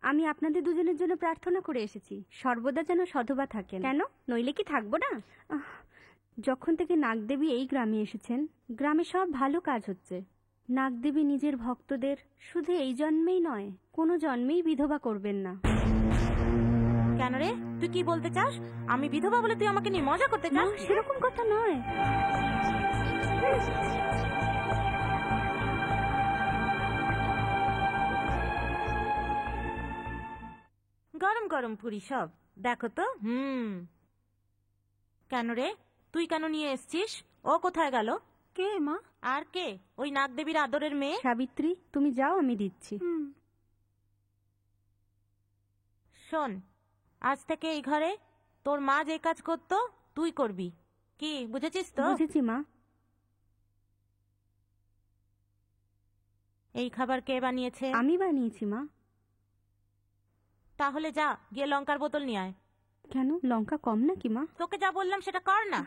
আমি আপনাদের দুজনের জন্য প্রার্থনা করে এসেছি, সর্বদা যেন সধবা থাকেন। কেন, নইলে কি থাকবো না? যখন থেকে নাগদেবী এই গ্রামে এসেছেন, গ্রামে সব ভালো কাজ হচ্ছে। নাগদেবী নিজের ভক্তদের শুধু এই জন্মেই নয়, কোনো জন্মেই বিধবা করবেন না। কেন রে, তুই কি বলতে চাস? আমি বিধবা বলে তুই আমাকে নিয়ে মজা করতে চাস? সেরকম কথা নয়। গরম গরম পুরি সব, দেখো তো। কেন রে, তুই কেন নিয়ে এসছিস? ও কোথায় গেল? কে মা? আর কে? ওই নাগদেবীর আদরের মেয়ে। সাবিত্রী, তুমি যাও, আমি দিচ্ছি। শোন, আজ থেকে এই ঘরে তোর মা যে কাজ করতো তুই করবি। কি বুঝেছিস তো? বুঝেছি মা। এই খাবার কে বানিয়েছে? আমি বানিয়েছি মা। তাহলে যা গিয়ে লঙ্কার বোতল নিয়ে আয়। কেন, লঙ্কা কম নাকি মা? তোকে যা বললাম সেটা কর না।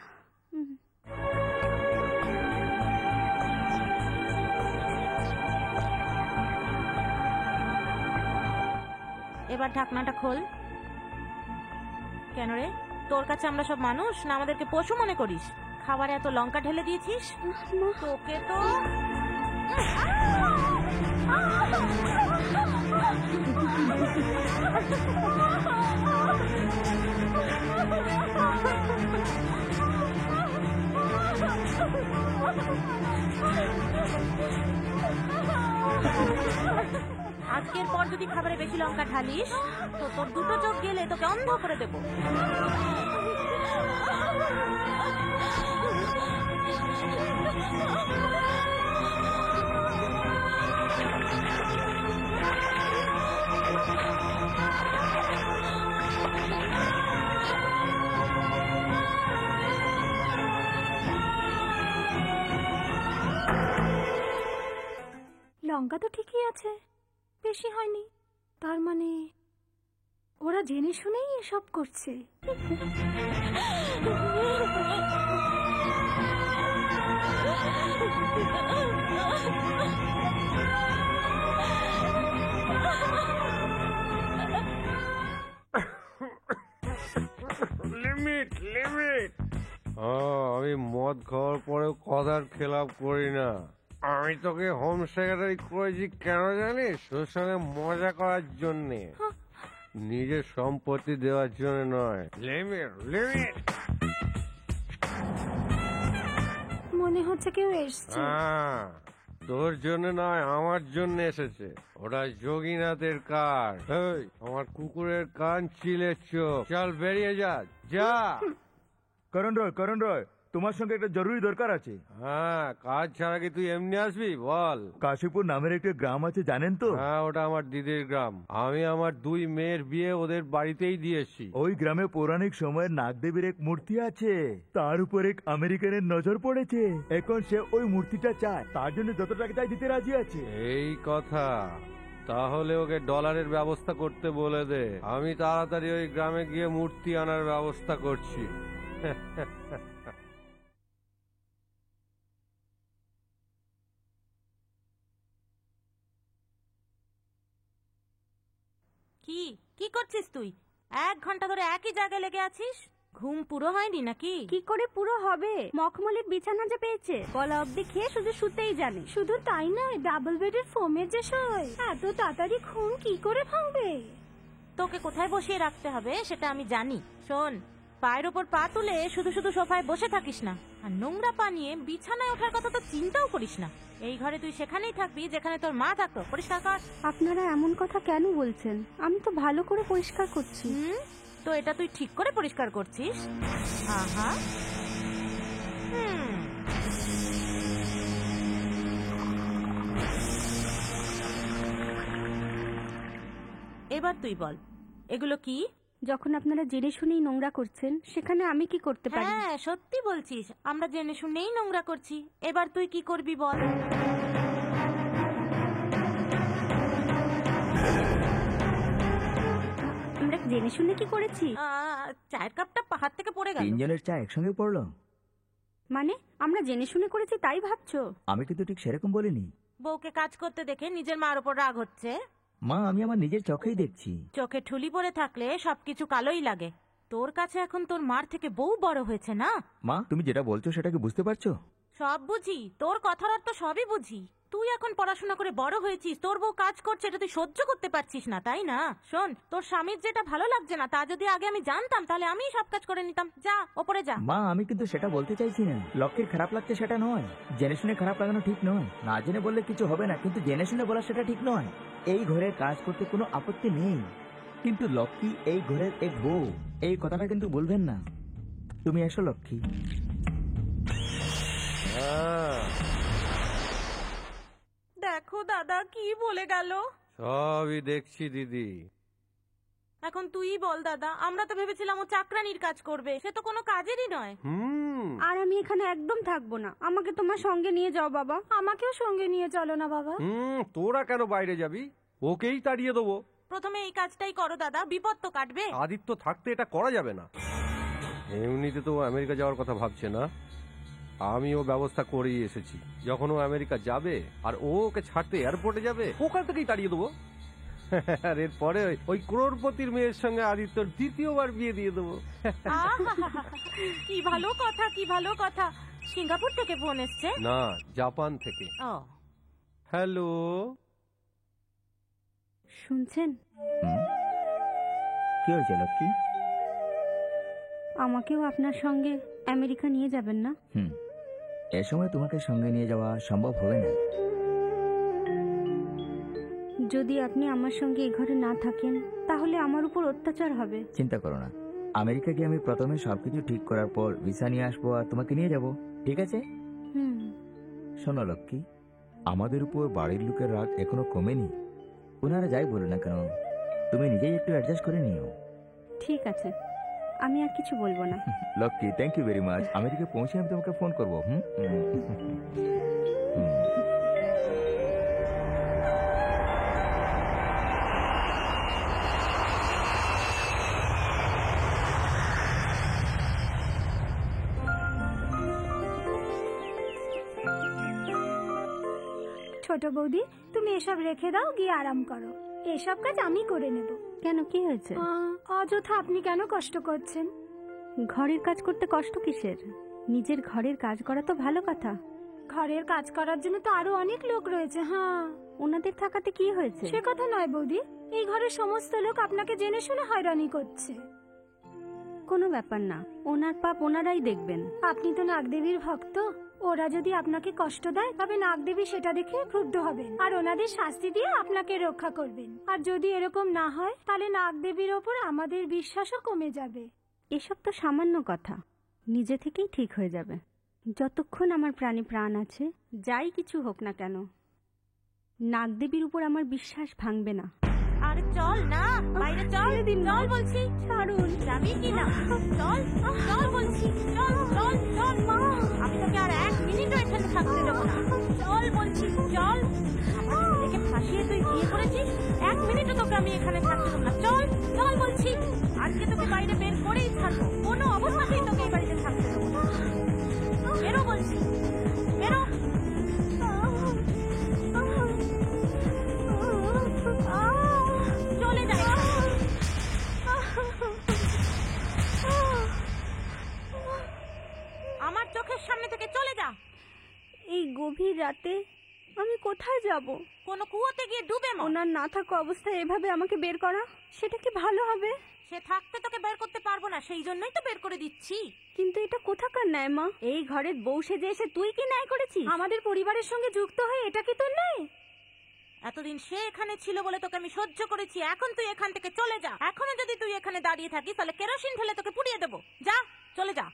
এবার ঢাকনাটা খোল। কেন রে, তোর কাছে আমরা সব মানুষ না আমাদেরকে পশু মনে করিস? খাবারে এত লঙ্কা ঢেলে দিয়েছিস, তোকে তো। আজকের পর যদি খাবারে বেশি লঙ্কা ঢালিস তো তোর দুটো চোখ গেলে তোকে অন্ধ করে দেবো। লঙ্কা তো ঠিকই আছে, বেশি হয়নি। তার মানে ওরা জেনে শুনেই এসব করছে। Limit limit. আমি মদ খাওয়ার পরেও কথার খেলাপ করি না। আমি তোকে হোম সেক্রেটারি করেছি কেন জানিস? তোর সঙ্গে মজা করার জন্যে, নিজের সম্পত্তি দেওয়ার জন্য নয়। Limit limit. মনে হচ্ছে কেউ এসছে। তোর জন্য নয়, আমার জন্য এসেছে। ওটা যোগীনাথের কার। এই, আমার কুকুরের কান চিলে চোখ। চল বেরিয়ে যা যা। করণ রয় তোমার সঙ্গে একটা জরুরি দরকার আছে। হ্যাঁ, কাজ ছাড়া কি তুই এমনি আসবি? বল। কাশীপুর নামের একটা গ্রাম আছে, জানেন তো? হ্যাঁ, ওটা আমার দিদির গ্রাম। আমি আমার 2 মেয়ের বিয়ে ওদের বাড়িতেই দিয়েছি। ওই গ্রামে পৌরাণিক সময়ের নাগদেবীর এক মূর্তি আছে, তার উপর এক আমেরিকানের নজর পড়েছে। এখন সে ওই মূর্তিটা চায়, তার জন্য যত টাকা চাই দিতে রাজি আছে। এই কথা? তাহলে ওকে ডলারের ব্যবস্থা করতে বলে দে। আমি তাড়াতাড়ি ওই গ্রামে গিয়ে মূর্তি আনার ব্যবস্থা করছি। কি কি করছিস তুই? 1 ঘন্টা ধরে একই জায়গায় লেগে আছিস। ঘুম পুরো হয়নি নাকি? কি করে পুরো হবে? মখমলের বিছানা যে পেয়েছে, গলা অব্দি খেয়ে শুধু শুতেই জানে। শুধু তাই নয়, ডাবল বেডের ফোমের যে সয়, এত তাড়াতাড়ি ঘুম কি করে ভাঙবে? তোকে কোথায় বসিয়ে রাখতে হবে সেটা আমি জানি। শোন, পায়ের ওপর পা তুলে শুধু শুধু সোফায় বসে থাকিস না, আর নোংরা পা নিয়ে বিছানায় ওঠার কথা তো চিন্তাও করিস না। এই ঘরে তুই সেখানেই থাকবি যেখানে তোর মা থাকতো। পরিষ্কার কর। আপনারা এমন কথা কেন বলছেন? আমি তো ভালো করে পরিষ্কার করছি। তো এটা তুই ঠিক করে পরিষ্কার করছিস? আহা। এবার তুই বল, এগুলো কি? যখন আপনারা জেনে শুনেই নোংরা করছেন, সেখানে আমি কি করতে পারি? হ্যাঁ, সত্যি বলছিস, আমরা জেনে শুনেই নোংরা করছি। এবার তুই কি করবি বল? আমরা জেনে শুনে কি করেছি? চায়ের কাপটা হাত থেকে পড়ে গেল। 3 জনের চা একসঙ্গে পড়লো। মানে আমরা জেনে শুনে করেছি তাই ভাবছো? আমি কিন্তু ঠিক সেরকম বলিনি। বউকে কাজ করতে দেখে নিজের মার উপর রাগ হচ্ছে। মা, আমি আমার নিজের চোখেই দেখছি। চোখে ঠুলি পরে থাকলে সবকিছু কালোই লাগে। তোর কাছে এখন তোর মার থেকে বউ বড় হয়েছে না? মা, তুমি যেটা বলছো সেটা কি বুঝতে পারছো? সব বুঝি, তোর কথার অর্থ সবই বুঝি। তুই এখন পড়াশোনা করে বড় হয়েছিস, তোর বউ কাজ করছে, এটা তুই সহ্য করতে পারছিস না, তাই না? শোন, তোর স্বামীর যেটা ভালো লাগছে না তা যদি আগে আমি জানতাম তাহলে আমিই সব কাজ করে নিতাম। যা ওপরে যা। মা, আমি কিন্তু সেটা বলতে চাইছি না। লক্ষ্যের খারাপ লাগছে সেটা নয়। জেনে শুনে খারাপ লাগানো ঠিক নয়। না জেনে বললে কিছু হবে না, কিন্তু জেনে শুনে বলা সেটা ঠিক নয়। এই ঘরের কাজ করতে কোনো আপত্তি নেই, কিন্তু লক্ষ্মী এই ঘরের এক বউ, এই কথাটা কিন্তু বলবেন না। তুমি এসো লক্ষ্মী। দেখো দাদা কি বলে গেল। সবই দেখছি দিদি। এখন তুই বল দাদা, আমরা তো ভেবেছিলাম ও চাকরানির কাজ করবে, সে তো কোনো কাজেরই নয়। আর আমি এখানে একদম থাকবো না, আমাকে তোমার সঙ্গে নিয়ে যাও বাবা। আমাকেও সঙ্গে নিয়ে চলো না বাবা। তোরা কেন বাইরে যাবি? ওকেই তাড়িয়ে দেবো। প্রথমে এই কাজটাই করো দাদা, বিপদ তো কাটবে। আদিত্য থাকতে এটা করা যাবে না। এমনিতে তো ও আমেরিকা যাওয়ার কথা ভাবছে না, আমি ও ব্যবস্থা করেই এসেছি। যখন ও আমেরিকা যাবে আর ও ওকে ছাড়তে এয়ারপোর্টে যাবে, ওখান থেকেই তাড়িয়ে দেবো। আর এরপরে ওই ক্রোড়পতির মেয়ের সঙ্গে আদিত্যর দ্বিতীয়বার বিয়ে দিয়ে দেবো। কি ভালো কথা, কি ভালো কথা। সিঙ্গাপুর থেকে ফোন এসছে? না, জাপান থেকে। ও, হ্যালো। শুনছেন? কি হয়েছে লক্ষ্মী? আমাকেও আপনার সঙ্গে আমেরিকা নিয়ে যাবেন না? এ সময় তোমাকে সঙ্গে নিয়ে যাওয়া সম্ভব হবে না। যদি আপনি আমার সঙ্গে এই ঘরে না থাকেন তাহলে আমার উপর অত্যাচার হবে। চিন্তা করো না, আমেরিকা গিয়ে আমি প্রথমে সবকিছু ঠিক করার পর ভিসা নিয়ে আসবো আর তোমাকে নিয়ে যাব, ঠিক আছে? শোনো লক্ষ্মী, আমাদের উপর বাড়ির লোকের রাগ এখনো কমেনি। ওনারা যাই বলো না কেন, তুমি নিজেই একটু অ্যাডজাস্ট করে নিও। ঠিক আছে, আমি আর কিছু বলবো না। Lakshmi, thank you very much. America পৌঁছে আমি তোমাকে ফোন করবো। ছোট বৌদি, তুমি এসব রেখে দাও, গিয়ে আরাম করো। এসব কাজ আমি করে নেব। কেন, কি হয়েছে? অযথা আপনি কেন কষ্ট করছেন? ঘরের কাজ করতে কষ্ট কিসের? নিজের ঘরের কাজ করা তো ভালো কথা। ঘরের কাজ করার জন্য তো আরো অনেক লোক রয়েছে। হ্যাঁ, ওনাদের থাকাতে কি হয়েছে? সে কথা নয় বৌদি, এই ঘরের সমস্ত লোক আপনাকে জেনে শুনে হয়রানি করছে। কোনো ব্যাপার না, ওনার পাপ ওনারাই দেখবেন। আপনি তো নাগদেবীর ভক্ত, ওরা যদি আপনাকে কষ্ট দেয় তবে নাগদেবী সেটা দেখে ক্রুদ্ধ হবেন আর ওনাদের শাস্তি দিয়ে আপনাকে রক্ষা করবেন। আর যদি এরকম না হয় তাহলে নাগদেবীর ওপর আমাদের বিশ্বাসও কমে যাবে। এসব তো সামান্য কথা, নিজে থেকেই ঠিক হয়ে যাবে। যতক্ষণ আমার প্রাণে প্রাণ আছে, যাই কিছু হোক না কেন, নাগদেবীর উপর আমার বিশ্বাস ভাঙবে না। আরে চল না, বাইরে চল, চল বলছি। ছাড়ুন। যাবি কি না? চল, চল বলছি। চল চল চল মা, আমি তোকে আর 1 মিনিটও এখানে থাকতে দেবো না। চল বলছি, চল। আমার ছেলেকে ফাঁসিয়ে তুই বিয়ে করেছিস, 1 মিনিটও তোকে আমি এখানে থাকতে দেবো না। চল চল বলছি। আজকে তোকে বাইরে বের করেই ছাড়বো, কোনো অবস্থাতেই তোকে এই বাড়িতে থাকতে দেবো না। বেরো বলছি, বেরো। চলে যাই। আমার চোখের সামনে থেকে চলে যা। এই গভীর রাতে আমি কোথায় যাব? কোনো কুয়োতে গিয়ে ডুবে মর। ওনার না থাকা অবস্থায় এভাবে আমাকে বের করা, সেটা কি ভালো হবে? সে থাকতে তোকে বের করতে পারবো না, সেই জন্যই তো বের করে দিচ্ছি। কিন্তু এটা কোথাকার ন্যায় মা? এই ঘরের বউ সেজে এসে তুই কি ন্যায় করেছিস? আমাদের পরিবারের সঙ্গে যুক্ত হয়ে এটা কি তোর ন্যায়? এতদিন সে এখানে ছিল বলে তোকে আমি সহ্য করেছি, এখন তুই এখান থেকে চলে যা। এখনো যদি তুই এখানে দাঁড়িয়ে থাকিস তাহলে কেরোসিন ঢেলে তোকে পুড়িয়ে দেবো। যা, চলে যা।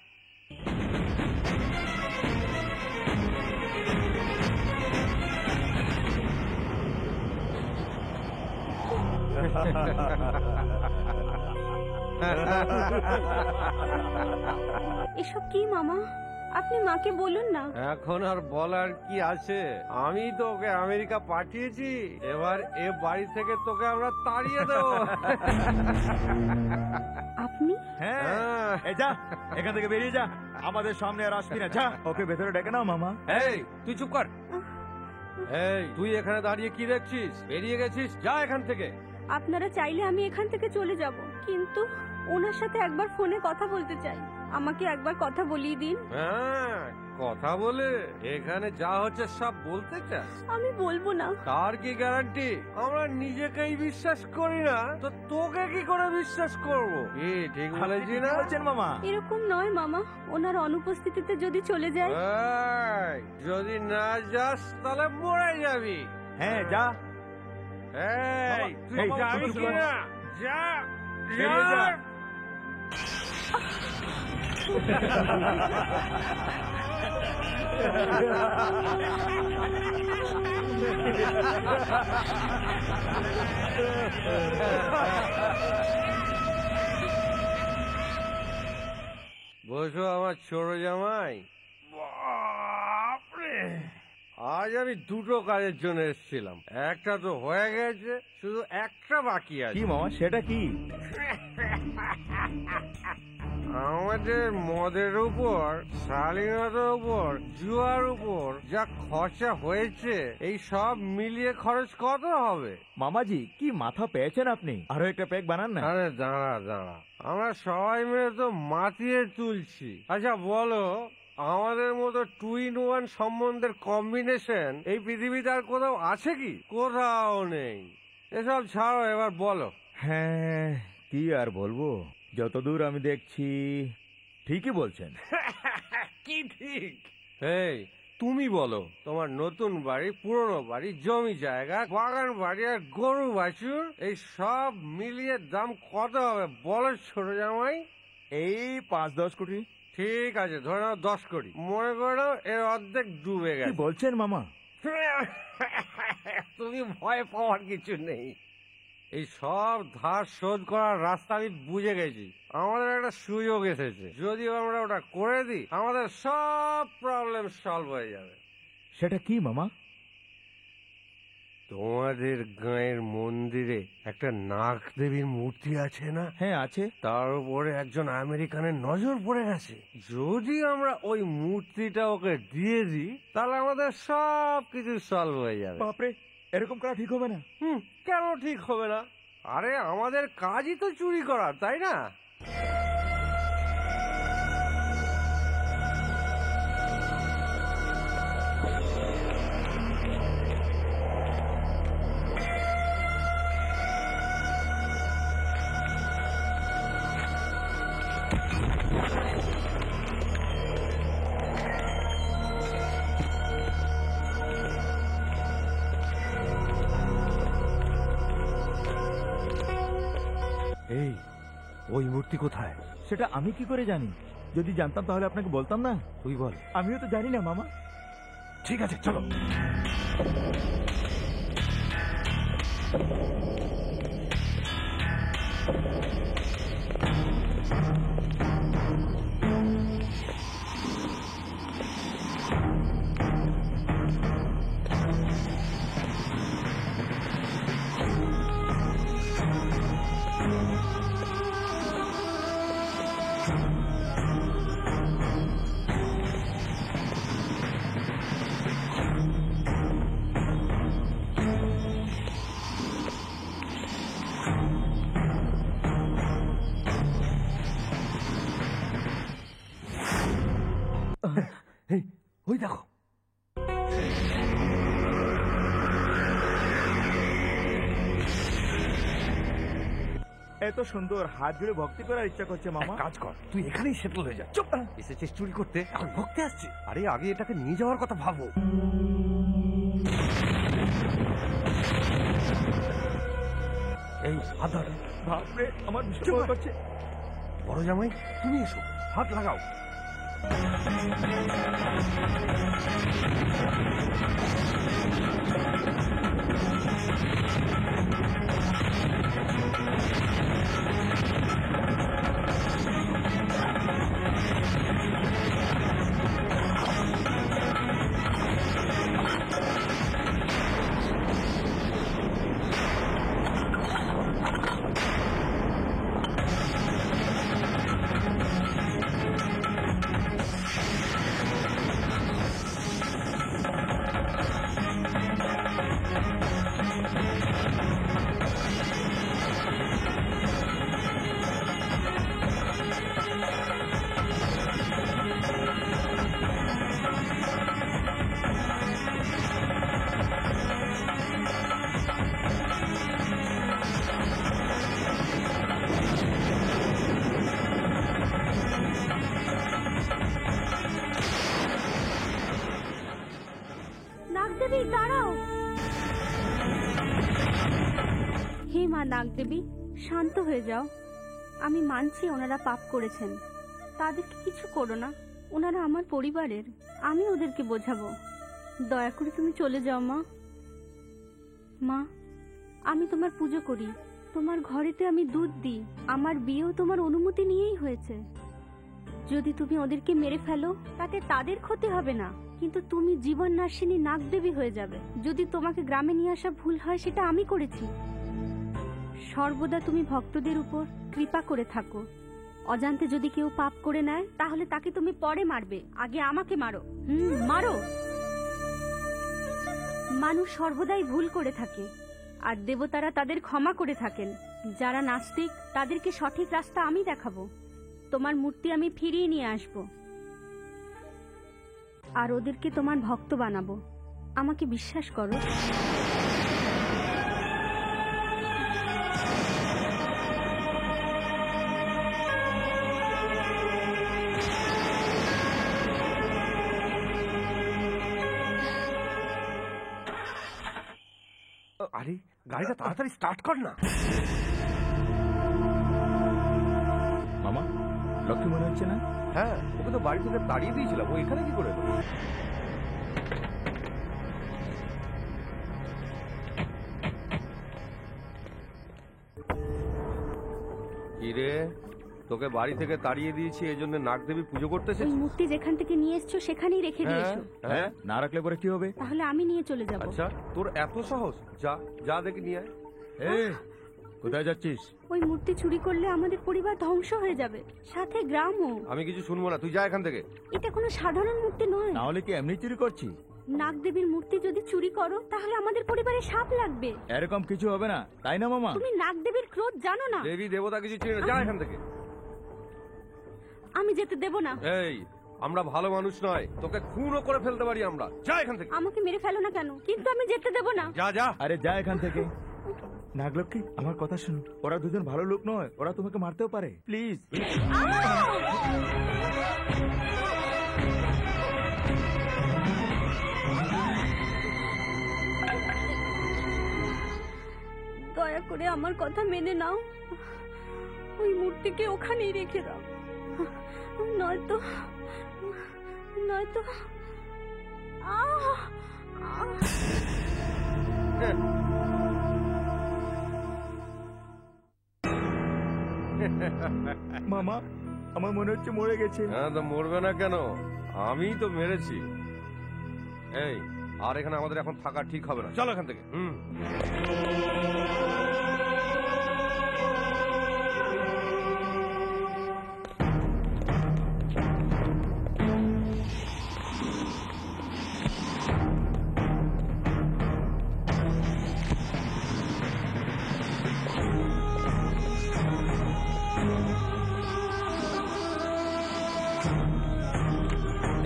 এসব কি মামা? আপনি মাকে বলুন না। এখন আর বলার কি আছে? আমি তো ওকে আমেরিকা পাঠিয়েছি, এবার এ বাড়ি থেকে তোকে আমরা তাড়িয়ে দেবো। আপনি? হ্যাঁ, এই যা, এখান থেকে বেরিয়ে যা, আমাদের সামনে আর আসবি না। যা, ওকে ভেতরে ডেকে নাও মামা। এই তুই চুপ কর। এই তুই এখানে দাঁড়িয়ে কি দেখছিস? বেরিয়ে গেছিস, যা এখান থেকে। আপনারা চাইলে আমি এখান থেকে চলে যাব, কিন্তু ওনার সাথে একবার ফোনে কথা বলতে চাই। আমাকে একবার কথা বলিয়ে দিন। হ্যাঁ, কথা বলে এখানে যা হচ্ছে সব বলতে চাস? আমি বলবো না। তার কি গ্যারান্টি? আমরা নিজেকেই বিশ্বাস করি না তো তোকে কি করে বিশ্বাস করব? কি ঠিক বলেছি না? বলছেন মামা? এরকম নয় মামা, ওনার অনুপস্থিতিতে যদি চলে যায়। এই, যদি না যাস তাহলে মরে যাবি। হ্যাঁ, যা। এই তুই এই, যাবি তুই কি না? যা, বেরিয়ে যা। বসো আমার ছোট জামাই। আজ আমি দুটো কাজের জন্য এসেছিলাম, একটা তো হয়ে গেছে, শুধু একটা বাকি আছে। কি মামা, সেটা কি? আমাদের মদের উপর, শালীনতার উপর, জুয়ার উপর যা খরচা হয়েছে, এই সব মিলিয়ে খরচ কত হবে? মামাজি, কি মাথা পেয়েছেন আপনি? আরো একটা প্যাক বানান না। আরে দাঁড়া দাঁড়া, আমরা সবাই মিলে তো মাতিয়ে তুলছি। আচ্ছা বলো, আমাদের মতো 2-in-1 সম্বন্ধের কম্বিনেশন এই পৃথিবীতে আর কোথাও আছে কি? কোথাও নেই। এসব ছাড়ো, এবার বলো। হ্যাঁ, কি আর বলবো, যতদূর আমি দেখছি ঠিকই বলছেন। কি ঠিক? এই তুমি বলো, তোমার নতুন বাড়ি, পুরনো বাড়ি, জমি জায়গা, বাগান বাড়ি আর গরু বাছুর, এই সব মিলিয়ে দাম কত হবে বলো ছোট জামাই? এই 5-10 কোটি। ঠিক আছে, ধরে নাও 10 কোটি। মনে করো এর অর্ধেক ডুবে কি গেছে। বলছেন মামা? তুমি ভয় পাওয়ার কিছু নেই। এই সব ধার শোধ করার রাস্তা আমি বুঝে গেছি। আমাদের একটা সুযোগ এসেছে, যদি আমরা ওটা করে দিই আমাদের সব প্রবলেম সলভ হয়ে যাবে। সেটা কি মামা? তোমাদের গাঁয়ের মন্দিরে একটা নাগ দেবীর মূর্তি আছে না? হ্যাঁ আছে। তার উপরে একজন আমেরিকানের নজর পড়ে গেছে। যদি আমরা ওই মূর্তিটা ওকে দিয়ে দিই তাহলে আমাদের সব কিছু সলভ হয়ে যাবে। বাপরে, এরকম করা ঠিক হবে না। কেন ঠিক হবে না? আরে আমাদের কাজই তো চুরি করা, তাই না? এই ওই মূর্তি কোথায়? সেটা আমি কি করে জানি? যদি জানতাম তাহলে আপনাকে বলতাম না। তুই বল। আমিও তো জানি না মামা। ঠিক আছে, চলো। ওই দেখো, এত সুন্দর, হাত জুড়ে ভক্তি করার ইচ্ছা করছে মামা। কাজ কর, তুই এখানেই সেটেল হয়ে যা। চুপ! এসেছিস চুরি করতে, এখন ভক্তি আসছে। আরে আগে এটাকে নিয়ে যাওয়ার কথা ভাবো। এই হাত ধর। বাপরে, আমার ভীষণ ভয় করছে। বড় জামাই তুমি এসো, হাত লাগাও। নাগদেবী দাঁড়াও। হে মা নাগদেবী, শান্ত হয়ে যাও। আমি মানছি ওনারা পাপ করেছেন, তাদেরকে কিছু করো না। ওনারা আমার পরিবারের, আমি ওদেরকে বোঝাবো। দয়া করে তুমি চলে যাও মা। মা, আমি তোমার পুজো করি, তোমার ঘরেতে আমি দুধ দিই। আমার বিয়েও তোমার অনুমতি নিয়েই হয়েছে। যদি তুমি ওদেরকে মেরে ফেলো তাতে তাদের ক্ষতি হবে না, কিন্তু তুমি জীবন নাশিনী নাগদেবী হয়ে যাবে। যদি তোমাকে গ্রামে নিয়ে আসা ভুল হয় সেটা আমি করেছি। সর্বদা তুমি ভক্তদের উপর কৃপা করে থাকো। অজান্তে যদি কেউ পাপ করে নেয় তাহলে তাকে তুমি পরে মারবে, আগে আমাকে মারো। মারো। মানুষ সর্বদাই ভুল করে থাকে, আর দেবতারা তাদের ক্ষমা করে থাকেন। যারা নাস্তিক তাদেরকে সঠিক রাস্তা আমি দেখাবো। তোমার মূর্তি আমি ফিরিয়ে নিয়ে আসবো। আর ওদেরকে তোমার ভক্ত বানাবো। আমাকে বিশ্বাস করো। আরে গাড়িটা তাড়াতাড়ি স্টার্ট কর না। মামা, লক্ষ্মী মনে হচ্ছে না? হ্যাঁ, ওকে তো বাড়ি থেকে তাড়িয়ে দিয়েছিলাম, ও এখানে কি করে এলো? কি রে, তোকে বাড়ি থেকে তাড়িয়ে দিয়েছি এই জন্য নাগদেবী পুজো করতে ওই এসেছিস? মূর্তি যেখান থেকে নিয়ে এসছো সেখানেই রেখে দিয়েছো। হ্যাঁ, না রাখলে পরে কি হবে? তাহলে আমি নিয়ে চলে যাব। আচ্ছা, তোর এত সাহস? যা যা দেখে নিয়ে আয়। এই, কোথায় যাচ্ছিস? ওই মূর্তি চুরি করলে আমাদের পরিবার ধ্বংস হয়ে যাবে, সাথে গ্রামও। আমি কিছু শুনবো না, তুই যা এখান থেকে। এটা কোনো সাধারণ মূর্তি নয়। না হলে কি এমনি চুরি করছি? নাগদেবীর মূর্তি যদি চুরি করো তাহলে আমাদের পরিবারে সাপ লাগবে। এরকম কিছু হবে না, তাই না মামা? তুমি নাগদেবীর ক্রোধ জানো না। দেবী দেবতা কিছু চিনি না, যা এখান থেকে। আমি যেতে দেব না। এই, আমরা ভালো মানুষ নয়, তোকে খুনও করে ফেলতে পারি আমরা। যা এখান থেকে। আমাকে মেরে ফেলো না কেন, কিন্তু আমি যেতে দেব না। যা যা। আরে যা এখান থেকে। নাগলক্ষ্মী, আমার কথা শুনো, ওরা দুজন ভালো লোক নয়, ওরা তোমাকে মারতেও পারে। প্লিজ। দয়া করে আমার কথা মেনে নাও, ওই মূর্তিকে ওখানেই রেখে দাও, নয়তো নয়তো মামা, আমার মনে হচ্ছে মরে গেছে। হ্যাঁ, তো মরবে না কেন, আমি তো মেরেছি। এই, আর এখানে আমাদের এখন থাকা ঠিক হবে না, চলো এখান থেকে।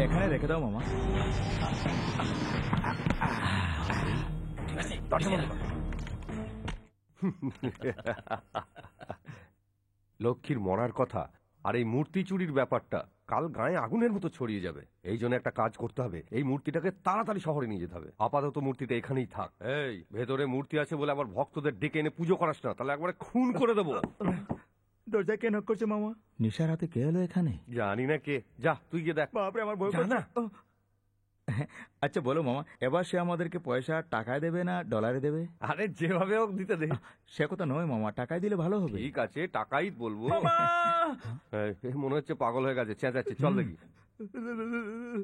এখানে রেখে দাও মামা। লক্ষ্মীর মরার কথা আর এই মূর্তি চুরির ব্যাপারটা কাল গায়ে আগুনের মতো ছড়িয়ে যাবে। এই জন্য একটা কাজ করতে হবে, এই মূর্তিটাকে তাড়াতাড়ি শহরে নিয়ে যেতে হবে। আপাতত মূর্তিটা এখানেই থাক। এই, ভেতরে মূর্তি আছে বলে আবার ভক্তদের ডেকে এনে পুজো করাস না, তাহলে একবারে খুন করে দেবো। দরজা কে নক করছে মামা? নিশার হাতে কে এলো এখানে? জানি না কে, যা তুই গিয়ে দেখ। বাপরে, আমার বই না। আচ্ছা বলো মামা, এবার সে আমাদেরকে পয়সা টাকায় দেবে না ডলারে দেবে? আরে যেভাবে হোক দিতে দে। সে কথা নয় মামা, টাকায় দিলে ভালো হবে। ঠিক আছে, টাকাই বলবো। এই, মনে হচ্ছে পাগল হয়ে গেছে, চেঁচাচ্ছে, চল দেখি।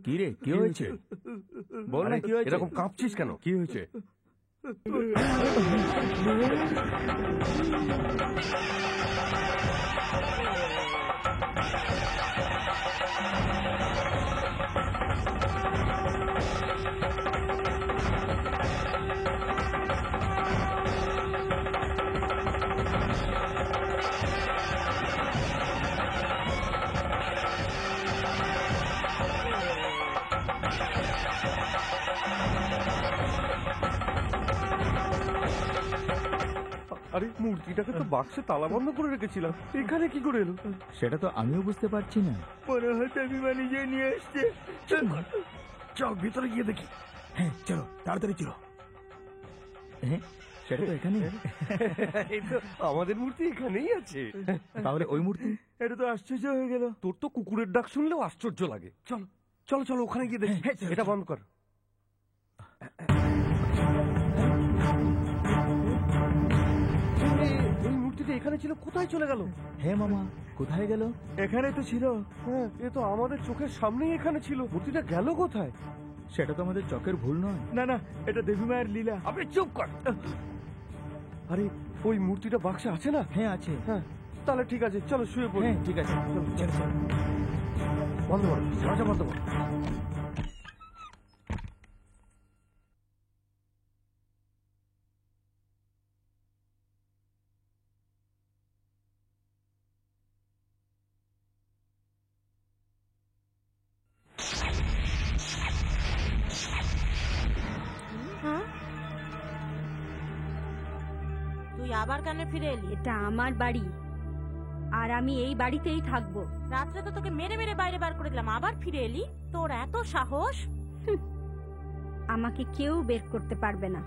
কি রে, কি হয়েছে? বল না, কি হয়েছে? এরকম কাঁপছিস কেন? কি হয়েছে? আরে, মূর্তিটাকে তো বাক্সে তালা বন্ধ করে রেখেছিলাম, এখানে কি করে এলো? সেটা তো আমিও বুঝতে পারছি না। মনে হয় দেবীমা নিজে নিয়ে এসছে। চল ভিতরে গিয়ে দেখি। হ্যাঁ চলো, তাড়াতাড়ি চলো। হ্যাঁ, সেটা তো এখানে। এই তো আমাদের মূর্তি এখানেই আছে। তাহলে ওই মূর্তি? এটা তো আশ্চর্য হয়ে গেল। তোর তো কুকুরের ডাক শুনলেও আশ্চর্য লাগে। চলো চলো চলো, ওখানে গিয়ে দেখি। এটা বন্ধ কর। এই মূর্তিটা এখানে ছিল, কোথায় চলে গেল? হ্যাঁ মামা, কোথায় গেল? এখানে তো ছিল। হ্যাঁ, এ তো আমাদের চোখের সামনেই এখানে ছিল, মূর্তিটা গেল কোথায়? সেটা তো আমাদের চোখের ভুল নয়। না না, এটা দেবী মায়ের লীলা। আপনি চুপ কর। আরে, ওই মূর্তিটা বাক্সে আছে না? হ্যাঁ আছে। হ্যাঁ, তাহলে ঠিক আছে, চলো শুয়ে পড়ি। হ্যাঁ ঠিক আছে, চলো চলো। বন্ধ কর, দরজা বন্ধ কর। আবার কেন ফিরে এলি? এটা আমার বাড়ি, আর আমি এই বাড়িতেই থাকবো। রাত্রে তো তোকে মেরে মেরে বাইরে বার করে দিলাম, আবার ফিরে এলি? তোর এত সাহস! আমাকে কেউ বের করতে পারবে না।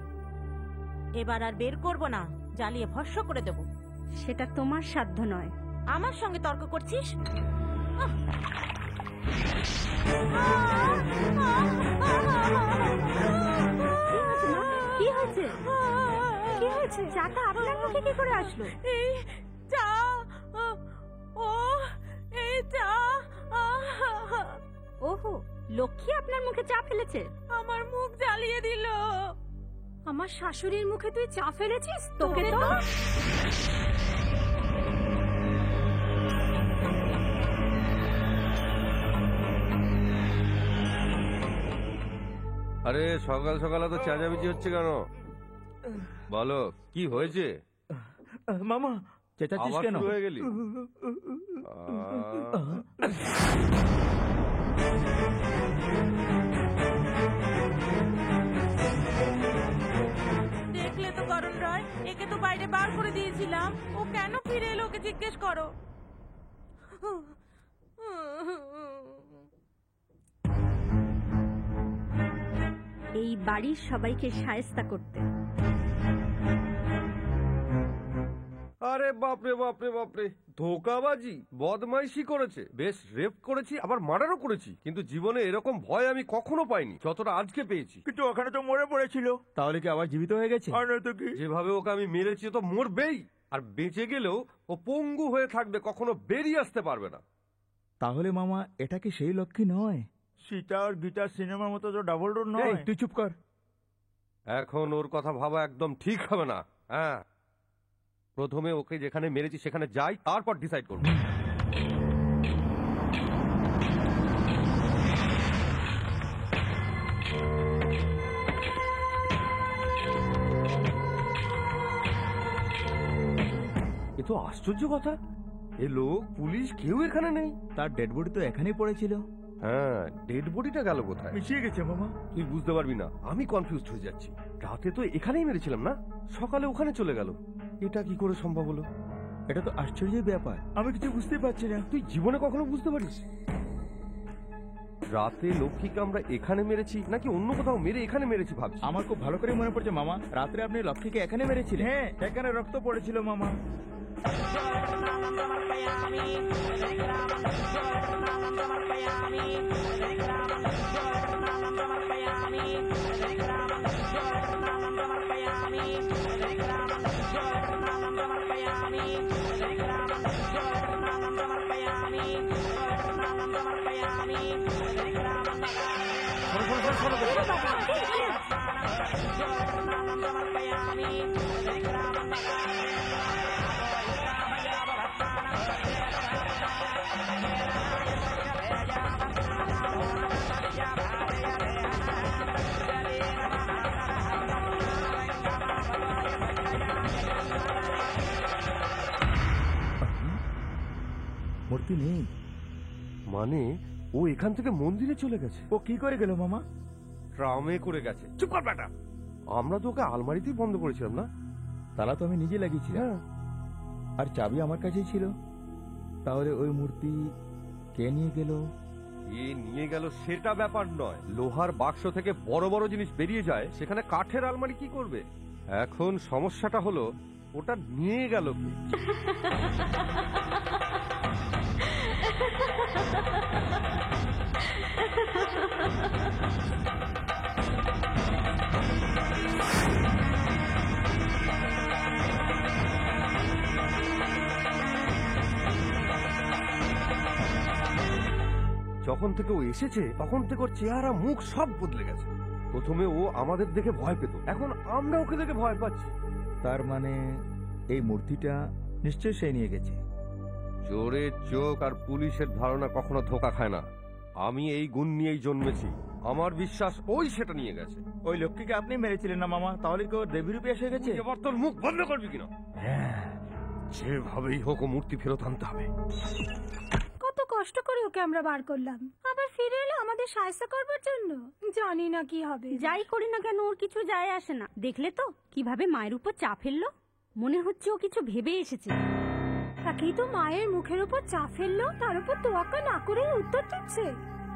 এবার আর বের করব না, জ্বালিয়ে ভস্ম করে দেব। সেটা তোমার সাধ্য নয়। আমার সঙ্গে তর্ক করছিস? কি হয়েছে? কি হয়েছে? চাটা আপনার মুখে কি করে আসলো? এই চা, ও এই চা। ওহো, লক্ষ্মী আপনার মুখে চা ফেলেছে। আমার মুখ জ্বালিয়ে দিল। আমার শাশুড়ির মুখে তুই চা ফেলেছিস? তোকে তো আরে সকাল সকাল তো চেঁচামেচি হচ্ছে কেন? বলো কি হয়েছে? মামা চেঁচাচ্ছিস আবার কেন? শুরু হয়ে গেলি? দেখলে তো করণ রয়, একে তো বাইরে বার করে দিয়েছিলাম। ও কেন ফিরে এলো ওকে জিজ্ঞেস করো। এই বাড়ির সবাইকে শায়েস্তা করতে। আরে বাপরে বাপরে বাপরে, ধোকাবাজি বদমাইশি করেছে, বেশ রেপ করেছি, আবার মার্ডারও করেছি, কিন্তু জীবনে এরকম ভয় আমি কখনো পাইনি যতটা আজকে পেয়েছি। কিন্তু ওখানে তো মরে পড়েছিল। তাহলে কি আবার জীবিত হয়ে গেছে? আর নয়তো কি? যেভাবে ওকে আমি মেরেছি ও তো মরবেই, আর বেঁচে গেলেও ও পঙ্গু হয়ে থাকবে, কখনো বেরিয়ে আসতে পারবে না। তাহলে মামা এটা কি সেই লক্ষ্মী নয়? সীতা আর গীতা সিনেমার মতো তো ডাবল রোল নয়। তুই চুপ কর। এখন ওর কথা ভাবা একদম ঠিক হবে না। হ্যাঁ, প্রথমে ওকে যেখানে মেরেছি সেখানে যাই, তারপর ডিসাইড করব। এ তো আশ্চর্য কথা, এ লোক পুলিশ কেউ এখানে নেই। তার ডেড বডি তো এখানেই পড়েছিল। হ্যাঁ, ডেড বডিটা গেল কোথায়? মিশিয়ে গেছে মামা। তুই বুঝতে পারবি না, আমি কনফিউজড হয়ে যাচ্ছি। রাতে তো এখানেই মেরেছিলাম না, সকালে ওখানে চলে গেল, এটা কি করে সম্ভব হলো? এটা তো আশ্চর্যের ব্যাপার, আমি কিছু বুঝতে পারছি না। তুই জীবনে কখনো বুঝতে পারিস? রাতে লক্ষ্মীকে আমরা এখানে মেরেছি নাকি অন্য কোথাও মেরে এখানে মেরেছি ভাবছি। আমার খুব ভালো করে মনে পড়ছে মামা, রাত্রে আপনি লক্ষ্মীকে এখানে মেরেছিলেন। হ্যাঁ, এখানে রক্ত পড়েছিল মামা। মূর্তি নেই মানে ও এখান থেকে মন্দিরে চলে গেছে। ও কি করে গেল মামা? ট্রামে করে গেছে। চুপ কর বেটা, আমরা তো ওকে আলমারিতেই বন্ধ করেছিলাম না? তালা তো আমি নিজে লাগিয়েছি। হ্যাঁ, আর চাবি আমার কাছেই ছিল। তাহলে ওই মূর্তি কে নিয়ে গেল? এ নিয়ে গেল সেটা ব্যাপার নয়, লোহার বাক্স থেকে বড় বড় জিনিস বেরিয়ে যায়, সেখানে কাঠের আলমারি কি করবে? এখন সমস্যাটা হলো ওটা নিয়ে গেল কে? যখন থেকে ও এসেছে তখন থেকে ওর চেহারা মুখ সব বদলে গেছে। প্রথমে ও আমাদের দেখে ভয় পেত, এখন আমরা ওকে দেখে ভয় পাচ্ছি। তার মানে এই মূর্তিটা নিশ্চয়ই সে নিয়ে গেছে। চোরের চোখ আর পুলিশের ধারণা কখনো ধোকা খায় না। আমি এই গুণ নিয়েই জন্মেছি, আমার বিশ্বাস ওই সেটা নিয়ে গেছে। ওই লক্ষ্মীকে আপনি মেরেছিলেন না মামা, তাহলে কি ওর দেবী রূপে এসে গেছে? এবার তোর মুখ বন্ধ করবি কিনা? হ্যাঁ, যেভাবেই হোক ও মূর্তি ফেরত আনতে হবে। কত কষ্ট করে ওকে আমরা বার করলাম, আবার ফিরে এলো আমাদের সাহায্য করবার জন্য। জানি না কি হবে। যাই করি না কেন ওর কিছু যায় আসে না। দেখলে তো কিভাবে মায়ের উপর চাপ ফেললো। মনে হচ্ছে ও কিছু ভেবে এসেছে। তাকেই তো মায়ের মুখের উপর চা ফেললো, তার উপর তোয়াক্কা না করেই উত্তর দিচ্ছে।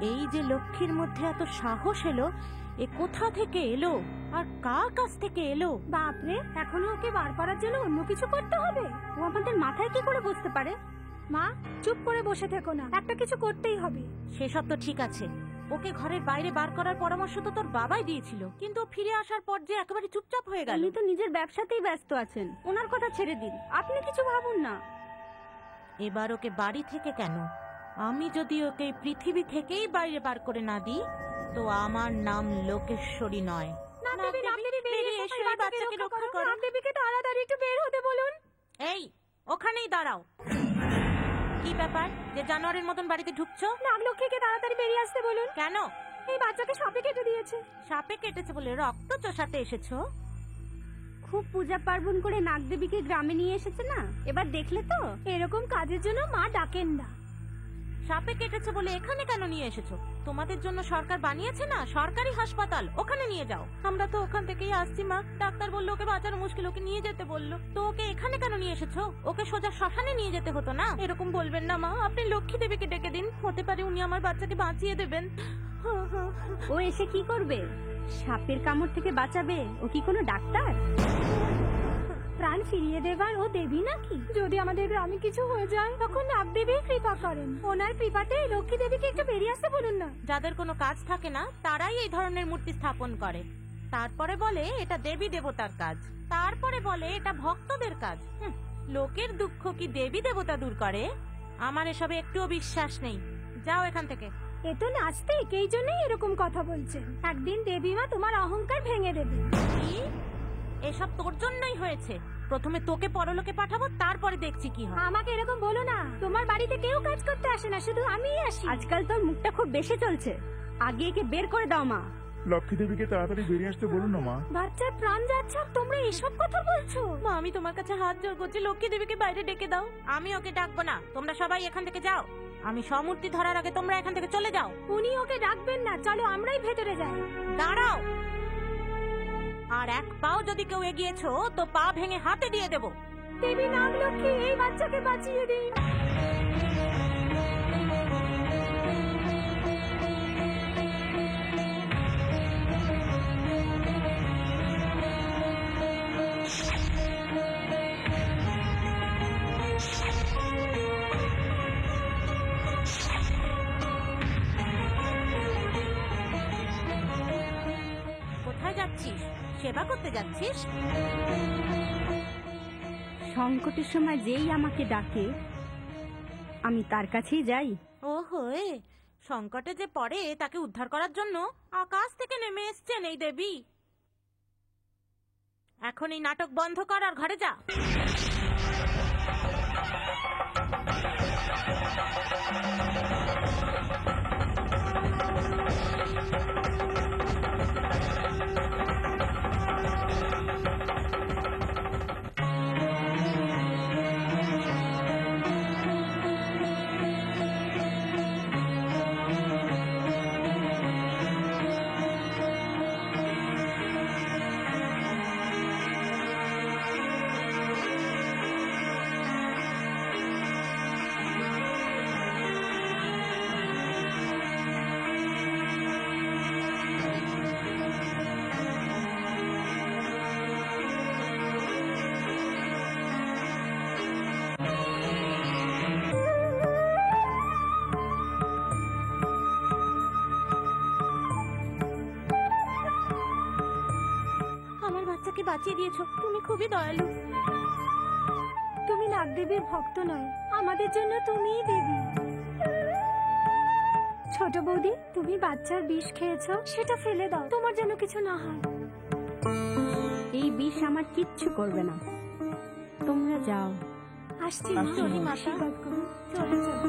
এই যে লক্ষ্মীর মধ্যে এত সাহস এলো, এ কোথা থেকে এলো আর কার কাছ থেকে এলো? বাপরে, এখনো ওকে বার করার জন্য অন্য কিছু করতে হবে। ও আমাদের মাথায় কি করে বসতে পারে? মা, চুপ করে বসে থেকো না, একটা কিছু করতেই হবে। সেসব তো ঠিক আছে, ওকে ঘরের বাইরে বার করার পরামর্শ তো তোর বাবাই দিয়েছিল, কিন্তু ও ফিরে আসার পর যে একেবারে চুপচাপ হয়ে গেল। উনি তো নিজের ব্যবসাতেই ব্যস্ত আছেন, ওনার কথা ছেড়ে দিন, আপনি কিছু ভাবুন না। এবার ওকে বাড়ি থেকে কেন, আমি যদি ওকে এই পৃথিবী থেকেই বাইরে বার করে না দিই, তো আমার নাম লোকেশ্বরী নয়। বেরিয়ে এসো, এই বাচ্চাকে রক্ষা করো। নাগদেবীকে তাড়াতাড়ি একটু বের হতে বলুন। এই, ওখানেই দাঁড়াও। কি ব্যাপার যে জানোয়ারের মতন বাড়িতে ঢুকছো? নাগলক্ষ্মীকে তাড়াতাড়ি বেরিয়ে আসতে বলুন। কেন? এই বাচ্চাকে সাপে কেটে দিয়েছে। সাপে কেটেছে বলে রক্ত চষাতে এসেছো? খুব পূজা পার্বণ করে নাগদেবীকে গ্রামে নিয়ে এসেছে না, এবার দেখলে তো? এরকম কাজের জন্য মা ডাকেন না। সাপে কেটেছে বলে এখানে কেন নিয়ে এসেছো? তোমাদের জন্য সরকার বানিয়েছে না সরকারি হাসপাতাল, ওখানে নিয়ে যাও। আমরা তো ওখান থেকেই আসছি মা, ডাক্তার বললো ওকে বাঁচানো মুশকিল, ওকে নিয়ে যেতে বললো। তো ওকে এখানে কেন নিয়ে এসেছো? ওকে সোজা শ্মশানে নিয়ে যেতে হতো না। এরকম বলবেন না মা, আপনি লক্ষ্মী দেবীকে ডেকে দিন, হতে পারে উনি আমার বাচ্চাকে বাঁচিয়ে দেবেন। ও এসে কি করবে? সাপের কামড় থেকে বাঁচাবে? ও কি কোনো ডাক্তার? প্রাণ ফিরিয়ে দেবার ও দেবী নাকি? যদি আমাদের গ্রামে কিছু হয়ে যায় তখন নাগদেবী কৃপা করেন। ওনার কৃপাতে লক্ষ্মী দেবীকে একটু বেরিয়ে আসতে বলুন না। যাদের কোনো কাজ থাকে না তারাই এই ধরনের মূর্তি স্থাপন করে, তারপরে বলে এটা দেবী দেবতার কাজ, তারপরে বলে এটা ভক্তদের কাজ। লোকের দুঃখ কি দেবী দেবতা দূর করে? আমার এসবে একটুও বিশ্বাস নেই, যাও এখান থেকে। এ তো নাস্তিক, এই জন্যই এরকম কথা বলছেন। একদিন দেবী মা তোমার অহংকার ভেঙে দেবে। কি? এসব তোর জন্যই হয়েছে। প্রথমে তোকে পরলোকে পাঠাবো, তারপরে দেখছি কি হয়। আমাকে এরকম বলো না, তোমার বাড়িতে কেউ কাজ করতে আসে না, শুধু আমিই আসি। আজকাল তোর মুখটা খুব বেশি চলছে, আগে একে বের করে দাও মা। লক্ষ্মী দেবীকে তাড়াতাড়ি বেরিয়ে আসতে বলুন না মা। বাচ্চার প্রাণ যাচ্ছে আর তোমরা এসব কথা বলছো? মা, আমি তোমার কাছে হাত জোড় করছি, লক্ষ্মী দেবীকে বাইরে ডেকে দাও। আমি ওকে ডাকবো না, তোমরা সবাই এখান থেকে যাও। আমি সমূর্তি ধরার আগে তোমরা এখান থেকে চলে যাও। উনি ওকে ডাকবেন না, চলো আমরাই ভেতরে যাই। দাঁড়াও, আর এক পাও যদি কেউ এগিয়েছো তো পা ভেঙে হাতে দিয়ে দেবো। দেবী নাগলক্ষ্মী, এই বাচ্চাকে বাঁচিয়ে দিন। কোথায় যাচ্ছিস? সেবা করতে যাচ্ছিস? সংকটের সময় যেই আমাকে ডাকে আমি তার কাছেই যাই। ওহো, সংকটে যে পড়ে তাকে উদ্ধার করার জন্য আকাশ থেকে নেমে এসছেন এই দেবী। এখন এই নাটক বন্ধ কর আর ঘরে যা। বাঁচিয়ে দিয়েছো, তুমি খুবই দয়ালু। তুমি নাগদেবীর ভক্ত নয়, আমাদের জন্য তুমিই দেবী। ছোট বৌদি, তুমি বাচ্চার বিষ খেয়েছো, সেটা ফেলে দাও, তোমার যেন কিছু না হয়। এই বিষ আমার কিচ্ছু করবে না, তোমরা যাও। আসছি, চলি মাতা। আশীর্বাদ করুন, চলে চলো।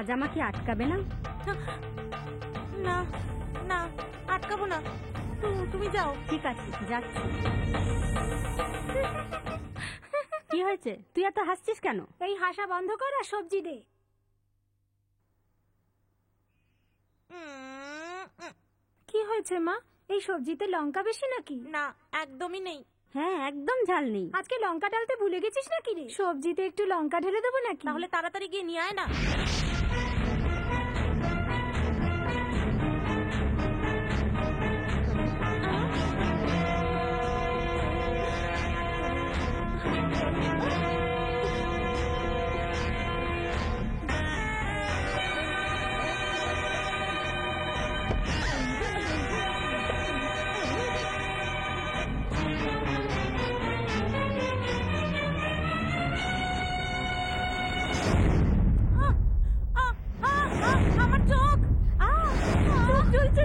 আজ আমাকে আটকাবে না? না না, আটকাবো না, তুমি যাও। ঠিক আছে, যাচ্ছি। কি হয়েছে, তুই এত হাসছিস কেন? এই হাসা বন্ধ কর আর সবজি দে। কি হয়েছে মা, এই সবজিতে লঙ্কা বেশি নাকি? না, একদমই নেই। হ্যাঁ, একদম ঝাল নেই। আজকে লঙ্কা ডালতে ভুলে গেছিস নাকি রে? সবজিতে একটু লঙ্কা ঢেলে দেবো নাকি? তাহলে তাড়াতাড়ি গিয়ে নিয়ে আয় না। আমার চোখ, চোখ জ্বলছে,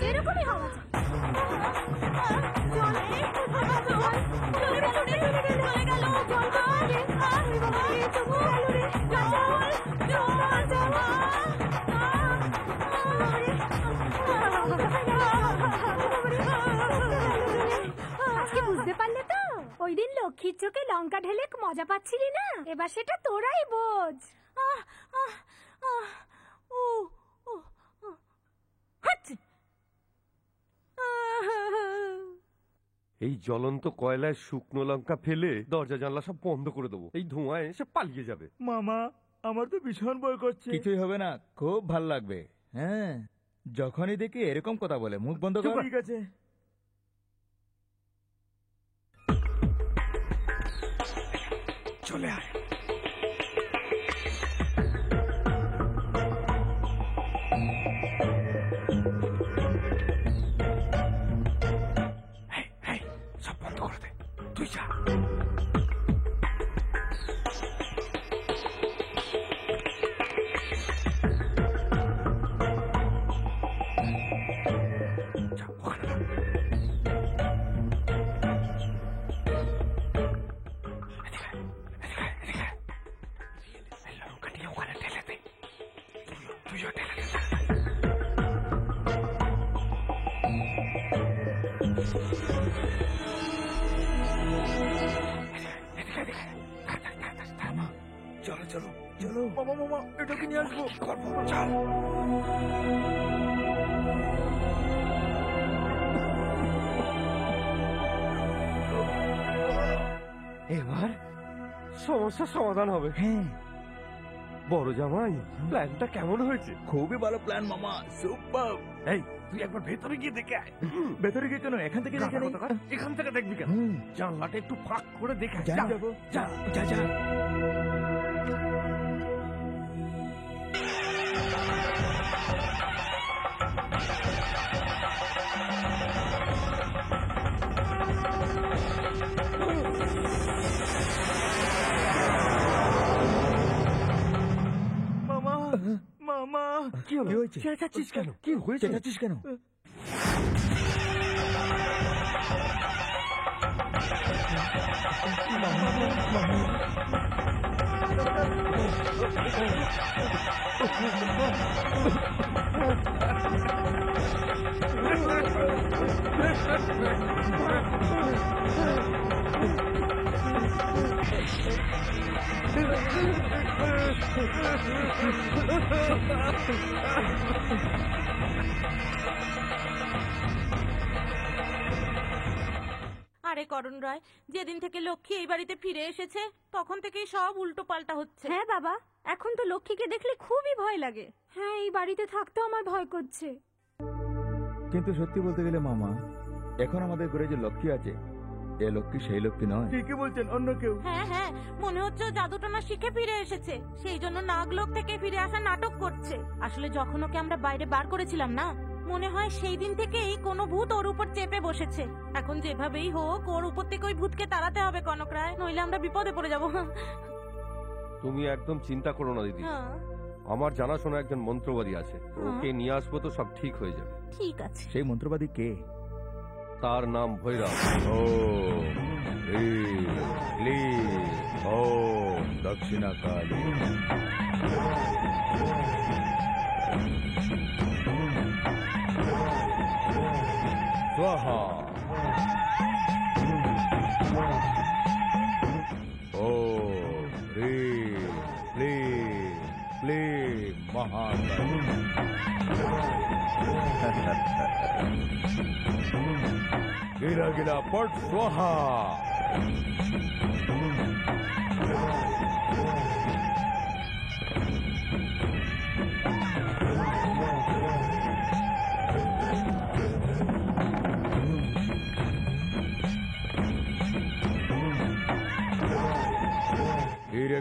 এরকমই হওয়া আজকে বুঝতে পারলে তো, ওই দিন লক্ষ্মীর চোখে লঙ্কা ঢেলে মজা পাচ্ছিলি না, এবার সেটা তোরাই বোঝ। এই জ্বলন্ত কয়লায় শুকনো লঙ্কা ফেলে দরজা জানলা সব বন্ধ করে দেবো, এই ধোঁয়ায় সে পালিয়ে যাবে। মামা, আমার তো ভীষণ ভয় করছে। কিছুই হবে না, খুব ভাল লাগবে। হ্যাঁ, যখনই দেখি এরকম কথা বলে মুখ বন্ধ কর। ঠিক আছে। চলে আয়। সব বন্ধ করে দে, তুই যা। চলো চলো চলো, মামা মামা, এটাকে নিয়ে আসবো। চল। এবার সমস্যার সমাধান হবে। হ্যাঁ, বড় জামাই, প্ল্যানটা কেমন হয়েছে? খুবই ভালো প্ল্যান মামা, সুপার। এই, তুই একবার ভেতরে গিয়ে দেখে আয়। ভেতরে গিয়ে কেন, এখান থেকে দেখে নেই। এখান থেকে দেখবি কেন? জানলাটা একটু ফাঁক করে দেখে আয়। যা যাবো, যা যা যা। মামা, মামা, কি হয়েছে? চেঁচাচ্ছিস কেন? কি হয়েছে? চেঁচাচ্ছিস কেন? আরে করণ রায়, যেদিন থেকে লক্ষ্মী এই বাড়িতে ফিরে এসেছে তখন থেকেই সব উল্টো পাল্টা হচ্ছে। হ্যাঁ বাবা, এখন তো লক্ষ্মীকে দেখলে খুবই ভয় লাগে। হ্যাঁ, এই বাড়িতে থাকতেও আমার ভয় করছে। কিন্তু সত্যি বলতে গেলে মামা, এখন আমাদের ঘরে যে লক্ষ্মী আছে, এ লক্ষ্মী সেই লক্ষ্মী নয়। ঠিকই বলছেন, অন্য কেউ। হ্যাঁ হ্যাঁ, মনে হচ্ছে ও জাদুটনা শিখে ফিরে এসেছে, সেই জন্য নাগলোক থেকে ফিরে আসা নাটক করছে। আসলে যখন ওকে আমরা বাইরে বার করেছিলাম না, মনে হয় সেই দিন থেকেই কোনো ভূত ওর উপর চেপে বসেছে। এখন যেভাবেই হোক ওর উপর থেকে ওই ভূতকে তাড়াতে হবে কনক রায়, নইলে আমরা বিপদে পড়ে যাব। তুমি একদম চিন্তা করো না দিদি, আমার জানাশোনা একজন মন্ত্রবাদী আছে, ওকে নিয়ে আসবো তো সব ঠিক হয়ে যাবে। ঠিক আছে। সেই মন্ত্রবাদী কে? তার নাম ভৈরব। ও ও দক্ষিণা কালী। স্বাহা। ও ক্লীম মহাকালী। गिला गिला पट स्वाहा।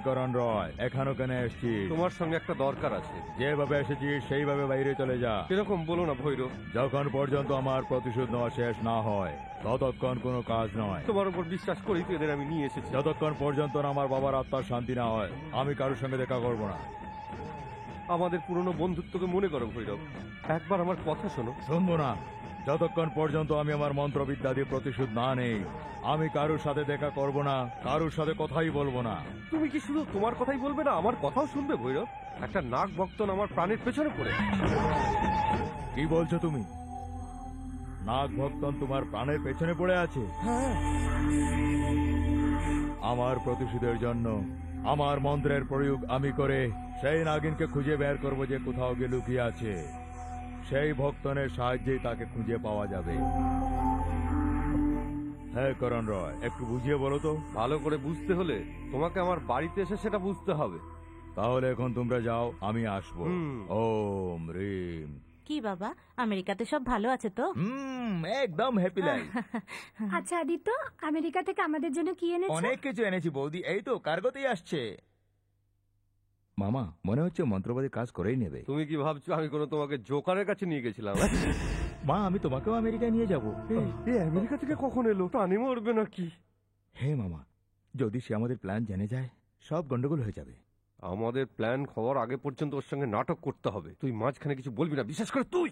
করণ রয়, এখানে কেন এসেছিস? তোমার সঙ্গে একটা দরকার আছে। যেভাবে এসেছিস সেইভাবে বাইরে চলে যা। এরকম বলো না ভৈরব। যখন পর্যন্ত আমার প্রতিশোধ নেওয়া শেষ না হয় ততক্ষণ কোনো কাজ নয়। তোমার উপর বিশ্বাস করি তো এদের আমি নিয়ে এসেছি। যতক্ষণ পর্যন্ত না আমার বাবার আত্মার শান্তি না হয় আমি কারোর সঙ্গে দেখা করব না। আমাদের পুরনো বন্ধুত্বকে মনে করো ভৈরব, একবার আমার কথা শোনো। শুনবো না। যতক্ষণ পর্যন্ত আমি আমার মন্ত্রবিদ্যা দিয়ে প্রতিশোধ না নেই আমি কারোর সাথে দেখা করব না, কারোর সাথে কথাই বলবো না। তুমি কি শুধু তোমার কথাই বলবে না, আমার কথাও শুনবে ভৈরব? একটা নাগ ভক্তন আমার প্রাণের পেছনে পড়ে। কি বলছো তুমি? নাগ ভক্তন তোমার প্রাণের পেছনে পড়ে আছে? আমার প্রতিশোধের জন্য আমার মন্ত্রের প্রয়োগ আমি করে সেই নাগিনকে খুঁজে বের করব যে কোথাও গিয়ে লুকিয়ে আছে। সেই ভক্তনের সাহায্যেই তাকে খুঁজে পাওয়া যাবে। হ্যাঁ করণ রয়, একটু বুঝিয়ে বলো তো। ভালো করে বুঝতে হলে তোমাকে আমার বাড়িতে এসে সেটা বুঝতে হবে। তাহলে এখন তোমরা যাও, আমি আসবো। ওম রিম। কি বাবা, আমেরিকাতে সব ভালো আছে তো? একদম হ্যাপি লাইফ। আচ্ছা আদিত্য, আমেরিকা থেকে আমাদের জন্য কি এনেছো? অনেক কিছু এনেছি বৌদি, এই তো কার্গোতেই আসছে। মামা, মনে হচ্ছে মন্ত্রবাদী কাজ করেই নেবে। তুমি কি ভাবছো আমি কোনো তোমাকে জোকারের কাছে নিয়ে গেছিলাম? মা, আমি তোমাকেও আমেরিকায় নিয়ে যাবো। আমেরিকা থেকে কখন এলো? টানে মরবে নাকি? হে মামা, যদি সে আমাদের প্ল্যান জেনে যায় সব গন্ডগোল হয়ে যাবে। আমাদের প্ল্যান খবর আগে পর্যন্ত ওর সঙ্গে নাটক করতে হবে। তুই মাঝখানে কিছু বলবি না, বিশেষ করে তুই।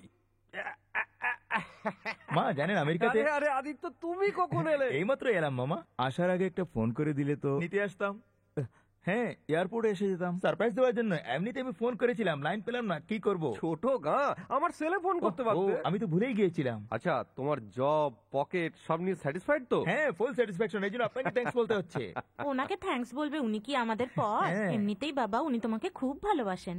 মা জানেন আমেরিকাতে। আরে আদিত্য, তুমি কখন এলে? এইমাত্র এলাম মামা। আসার আগে একটা ফোন করে দিলে তো নিতে আসতাম। হ্যাঁ, এয়ারপোর্টে এসে যেতাম সারপ্রাইজ দেওয়ার জন্য। এমনিতে আমি ফোন করেছিলাম, লাইন পেলাম না, কি করব? ছোট গা, আমার সেলে ফোন করতে পারতে। আমি তো ভুলেই গিয়েছিলাম। আচ্ছা, তোমার জব, পকেট সব নিয়ে স্যাটিসফাইড তো? হ্যাঁ, ফুল স্যাটিসফ্যাকশন। এই জন্য আপনাকে থ্যাঙ্কস বলতে হচ্ছে। ওনাকে থ্যাঙ্কস বলবে? উনি কি আমাদের পর? এমনিতেই বাবা উনি তোমাকে খুব ভালোবাসেন।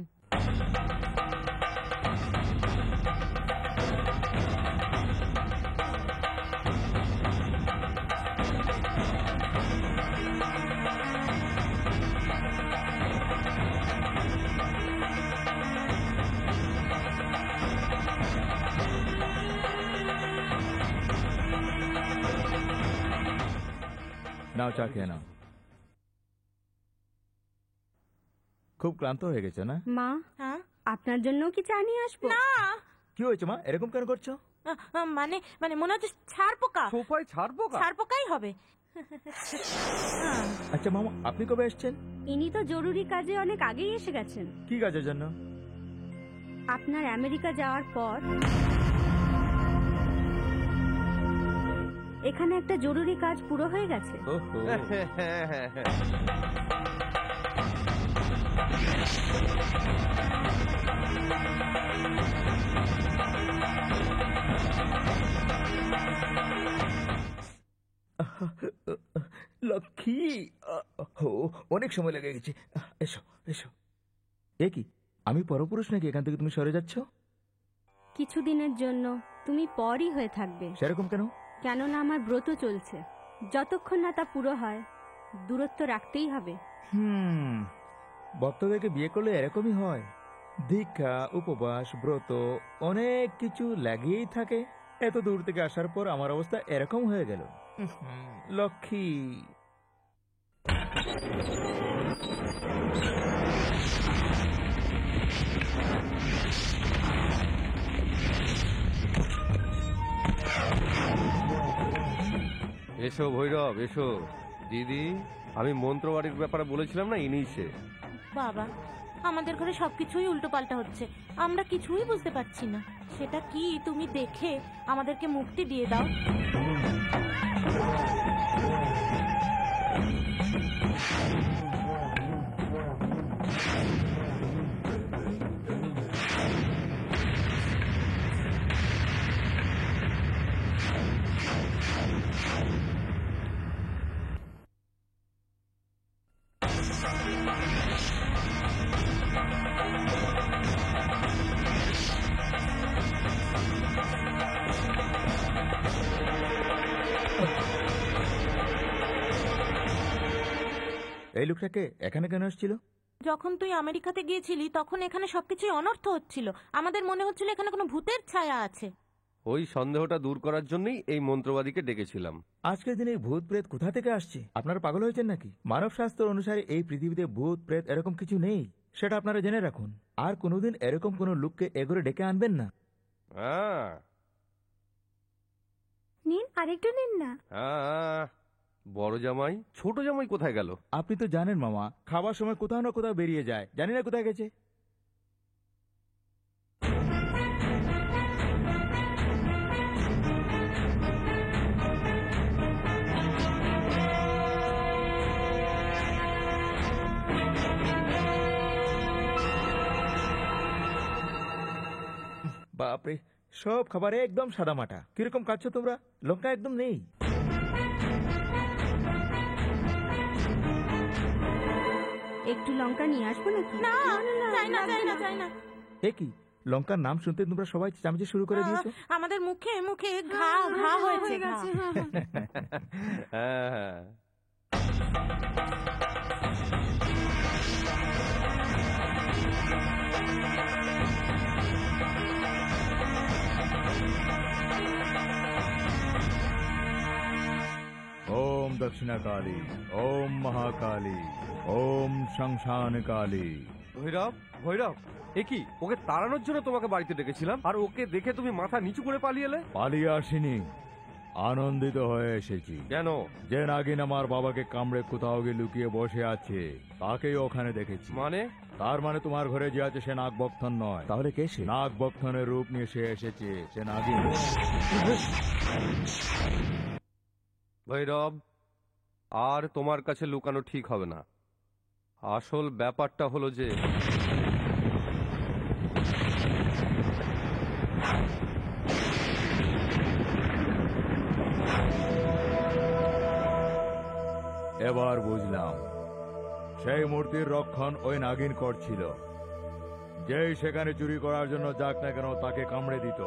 নাও, চা খেয়ে নাও। খুব ক্লান্ত হয়ে গেছে না? মা, আপনার জন্য কি চা নিয়ে আসবো? না। কি হয়েছে মা, এরকম কেন করছো? মানে মানে মনে হচ্ছে ছাড় পোকা। সোফায় ছাড় পোকা? ছাড় পোকাই হবে। আচ্ছা মামা, আপনি কবে এসেছেন? ইনি তো জরুরি কাজে অনেক আগেই এসে গেছেন। কি কাজের জন্য? আপনার আমেরিকা যাওয়ার পর এখানে একটা জরুরি কাজ পুরো হয়ে গেছে। লক্ষ্মী, অনেক সময় লেগে গেছে। এসো এসো। এ কি, আমি পরপুরুষ নাকি এখান থেকে তুমি সরে যাচ্ছ? কিছুদিনের জন্য তুমি পরই হয়ে থাকবে। সেরকম কেন? কেননা আমার ব্রত চলছে, যতক্ষণ না তা পুরো হয় দূরত্ব রাখতেই হবে। ভক্তদেরকে বিয়ে করলে এরকমই হয়। দীক্ষা, উপবাস, ব্রত অনেক কিছু লাগিয়েই থাকে। এত দূর থেকে আসার পর আমার অবস্থা এরকম হয়ে গেল। লক্ষ্মী, এসো ভৈরব, এসো। দিদি, আমি মন্ত্রবাড়ির ব্যাপারে বলেছিলাম না, ইনি সে। বাবা, আমাদের ঘরে সবকিছুই উল্টো পাল্টা হচ্ছে, আমরা কিছুই বুঝতে পারছি না। সেটা কি তুমি দেখে আমাদেরকে মুক্তি দিয়ে দাও। এই লোকটাকে এখানে কেন আসছিল? যখন তুই আমেরিকাতে গিয়েছিলি তখন এখানে সবকিছুই অনর্থ হচ্ছিল, আমাদের মনে হচ্ছিল এখানে কোনো ভূতের ছায়া আছে। ওই সন্দেহটা দূর করার জন্যই এই মন্ত্রবাদীকে ডেকেছিলাম। আজকের দিনে ভূত প্রেত কোথা থেকে আসছে? আপনারা পাগল হয়েছেন নাকি? মানব শাস্ত্র অনুসারে এই পৃথিবীতে ভূত প্রেত এরকম কিছু নেই, সেটা আপনারা জেনে রাখুন। আর কোনোদিন এরকম কোনো লোককে এগোরে ডেকে আনবেন না। হ্যাঁ নিন, আরেকটু নিন না। হ্যাঁ, বড় জামাই ছোট জামাই কোথায় গেল? আপনি তো জানেন মামা, খাবার সময় কোথাও না কোথাও বেরিয়ে যায়, জানি না কোথায় গেছে। বাপরে, সব খাবারে একদম সাদা মাটা। কিরকম খাচ্ছ তোমরা? লঙ্কা একদম নেই। একটু লঙ্কা নিয়ে আসবো নাকি? না, চাই না, চাই না, চাই না। এ কি, লঙ্কার নাম শুনতে তোমরা সবাই চামচে শুরু করে দিয়েছো? আমাদের মুখে মুখে ঘা ঘা হয়েছে, ঘা। হ্যাঁ হ্যাঁ, ओम दक्षिणा काली, ओम महाकाली, ओम शमशान काली। ভৈরব ভৈরব, এ কি? ওকে তাড়ানোর জন্য তোমাকে বাড়িতে ডেকেছিলাম, আর ওকে দেখে তুমি মাথা নিচু করে পালিয়ে এলে। পালিয়ে আসিনি, আনন্দিত হয়ে এসেছি। কেন? যে নাগিন আমার বাবাকে কামড়ে কোথাও গিয়ে লুকিয়ে বসে আছে তাকেই ওখানে দেখেছি। মানে? তার মানে তোমার ঘরে যে আছে সে নাগবক্ষণ নয়। তাহলে কে সে? নাগবক্ষণের রূপ নিয়ে সে এসেছে, সে নাগিন। ভৈরব, আর তোমার কাছে লুকানো ঠিক হবে না। আসল ব্যাপারটা হলো যে এবার বুঝলাম, সেই মূর্তির রক্ষণ ওই নাগিন করছিল। যেই সেখানে চুরি করার জন্য যাক না কেন তাকে কামড়ে দিত।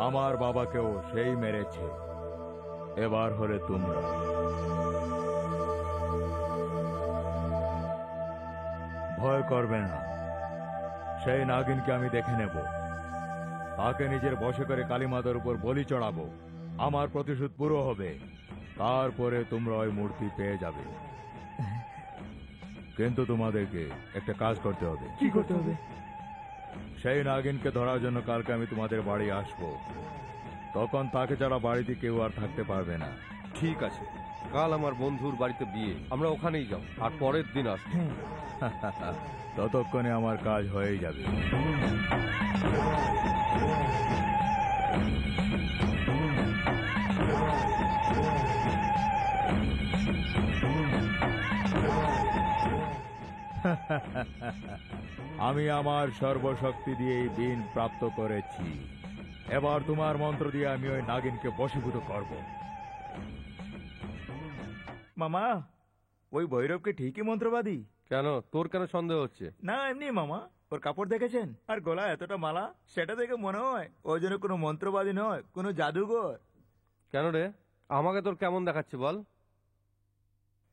আমার বাবাকেও সেই মেরেছে। এবার হলে তোমরা। ভয় করবে না, সেই নাগিনকে আমি দেখে নেব। তাকে নিজের বশে করে কালীমাতার উপর বলি চড়াবো। আমার প্রতিশোধ পুরো হবে, তারপরে তোমরা ওই মূর্তি পেয়ে যাবে। কিন্তু তোমাদেরকে একটা কাজ করতে হবে। কি করতে হবে? সেই নাগিনকে ধরার জন্য কালকে আমি তোমাদের বাড়ি আসবো। তখন তাকে ছাড়া বাড়িতে কেউ আর থাকতে পারবে না। ঠিক আছে, কাল আমার বন্ধুর বাড়িতে বিয়ে, আমরা ওখানেই যাব, আর পরের দিন আসবো। ততক্ষণে আমার কাজ হয়ে যাবে। আমি আমার সর্বশক্তি দিয়ে এই দিন প্রাপ্ত করেছি। এবার তোমার মন্ত্র দিয়ে আমি ওই নাগিনকে বশীভূত করব। মামা, ওই ভৈরবকে ঠিকই মন্ত্রবাদী। কেন? তোর কেন সন্দেহ হচ্ছে? না, এমনি মামা। ওর কাপড় দেখেছেন? আর গলা এতটা মালা, সেটা দেখে মনে হয় ও যেন কোনো মন্ত্রবাদী নয়, কোনো জাদুঘর। কেন রে? আমাকে তোর কেমন দেখাচ্ছে বল?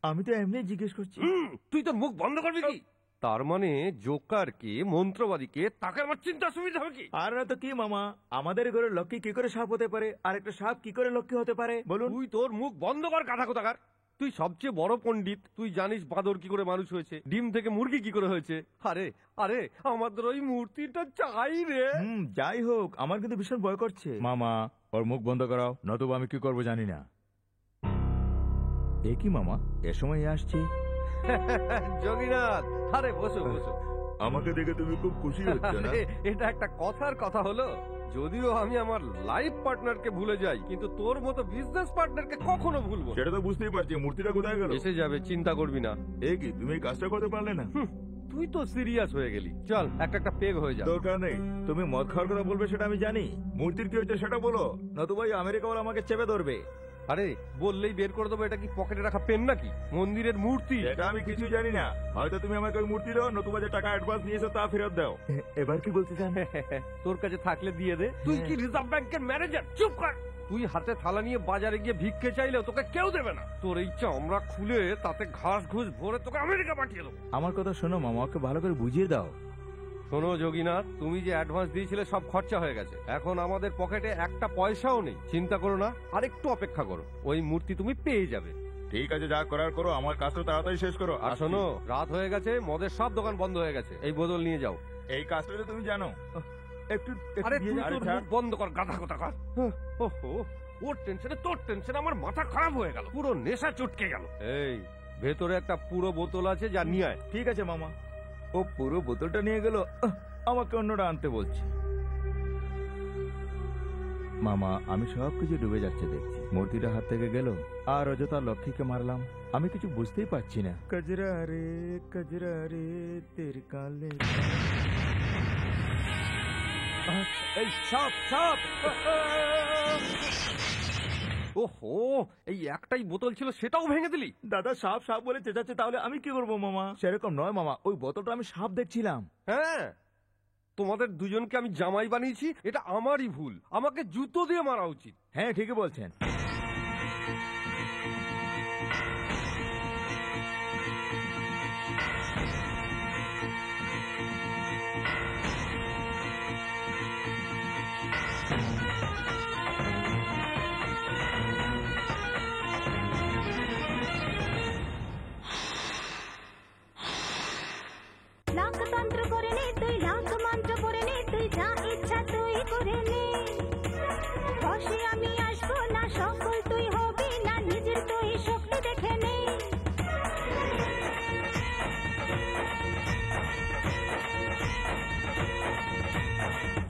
আমি তো এমনি জিজ্ঞেস করছি। তুই তোর মুখ বন্ধ করবি কি? তার মানে জোকারকে, মন্ত্রবাদীকে, তাকে আমার চিন্তা সুবিধা হবে কি? আর না তো কি মামা, আমাদের ঘরে লক্ষ্মী কি করে সাপ হতে পারে, আর একটা সাপ কি করে লক্ষ্মী হতে পারে বলুন? তুই তোর মুখ বন্ধ কর, কাঁথা কোথাকার। তুই সবচেয়ে বড় পণ্ডিত, তুই জানিস বাদর কি করে মানুষ হয়েছে, ডিম থেকে মুরগি কি করে হয়েছে। আরে আরে, আমাদের ওই মূর্তিটা চাই রে। যাই হোক, আমার কিন্তু ভীষণ ভয় করছে। মামা, ওর মুখ বন্ধ করাও, নতুবা আমি কি করবো জানি না। এ কি মামা, এ সময় আসছে? যোগীনাথ, আরে বসো বসো। আমাকে দেখে তুমি খুব খুশি হচ্ছ না? আরে, এটা একটা কথার কথা হলো। যদিও আমি আমার লাইফ পার্টনারকে ভুলে যাই, কিন্তু তোর মতো বিজনেস পার্টনারকে কখনো ভুলবো না। সেটা তো বুঝতেই পারছি, মূর্তিটা কোথায় গেল? এসে যাবে, চিন্তা করবি না। এ কি, তুমি এই কাজটা করতে পারলে না? তুই তো সিরিয়াস হয়ে গেলি। চল একটা পেগ হয়ে যা। দরকার নেই, তুমি মদ খাওয়ার কথা বলবে সেটা আমি জানি। মূর্তির কি হচ্ছে সেটা বলো, নতুবা এই আমেরিকাওয়ালা আমাকে চেপে ধরবে। আরে বললেই বের করে দেবো। এটা কি পকেটে রাখা পেন নাকি? মন্দিরের মূর্তি। এটা আমি কিছু জানি না। হয়তো তুমি আমাকে ওই মূর্তি দাও, নতুবা যে টাকা অ্যাডভান্স নিয়েছো তা ফেরত দাও। এবার কি বলতে চান? তোর কাছে থাকলে দিয়ে দে। তুই কি রিজার্ভ ব্যাংকের ম্যানেজার? চুপ কর। তুই হাতে থালা নিয়ে বাজারে গিয়ে ভিক্ষে চাইলেও তোকে কেউ দেবে না। তোর এই চামড়া খুলে তাতে ঘাস ঘুষ ভরে তোকে আমেরিকা পাঠিয়ে দেবো। আমার কথা শোনো মামা, ওকে ভালো করে বুঝিয়ে দাও। শোনো যোগীনাথ, তুমি যে অ্যাডভান্স দিয়েছিলে সব খরচা হয়ে গেছে। এখন আমাদের পকেটে একটা পয়সাও নেই। চিন্তা করো না, আর একটু অপেক্ষা করো, ওই মূর্তি তুমি পেয়ে যাবে। ঠিক আছে, যা করার করো, আমার কাজটা তাড়াতাড়ি শেষ করো। আর শোনো, রাত হয়ে গেছে, মদের সব দোকান বন্ধ হয়ে গেছে। এই বোতল নিয়ে যাও। এই কাজটা তো তুমি জানো। একটু আরে দিয়ে তুই যাও। তোর মুখ বন্ধ কর, গাধা কোথাকার। ওহো, ওর টেনশনে তোর টেনশন, আমার মাথা খারাপ হয়ে গেল, পুরো নেশা চটকে গেল। এই ভেতরে একটা পুরো বোতল আছে, যা নিয়ে আয়। ঠিক আছে মামা। ও পুরো বোতলটা নিয়ে গেল, আমাকে অন্যটা আনতে বলছে। মামা, আমি সবকিছু ডুবে যাচ্ছে দেখছি। মূর্তিটা হাত থেকে গেল, আর অযথা লক্ষ্মীকে মারলাম। আমি কিছু বুঝতেই পারছি না। কজরা রে তের কালে। এই সাপ সাপ! ওহো, এই একটাই বোতল ছিল, সেটাও ভেঙে দিলি? দাদা সাপ সাপ বলে চেঁচাচ্ছে, তাহলে আমি কি করবো মামা? সেরকম নয় মামা, ওই বোতলটা আমি সাপ দেখছিলাম। হ্যাঁ, তোমাদের দুজনকে আমি জামাই বানিয়েছি, এটা আমারই ভুল। আমাকে জুতো দিয়ে মারা উচিত। হ্যাঁ ঠিকই বলছেন। লাখতন্ত্র করে নে তুই, লাখ মন্ত্র করে নে তুই, যা ইচ্ছা তুই করে নে। বসে আমি আসবো না, সফল তুই হবি না, নিজের তুই শক্তি দেখে নে।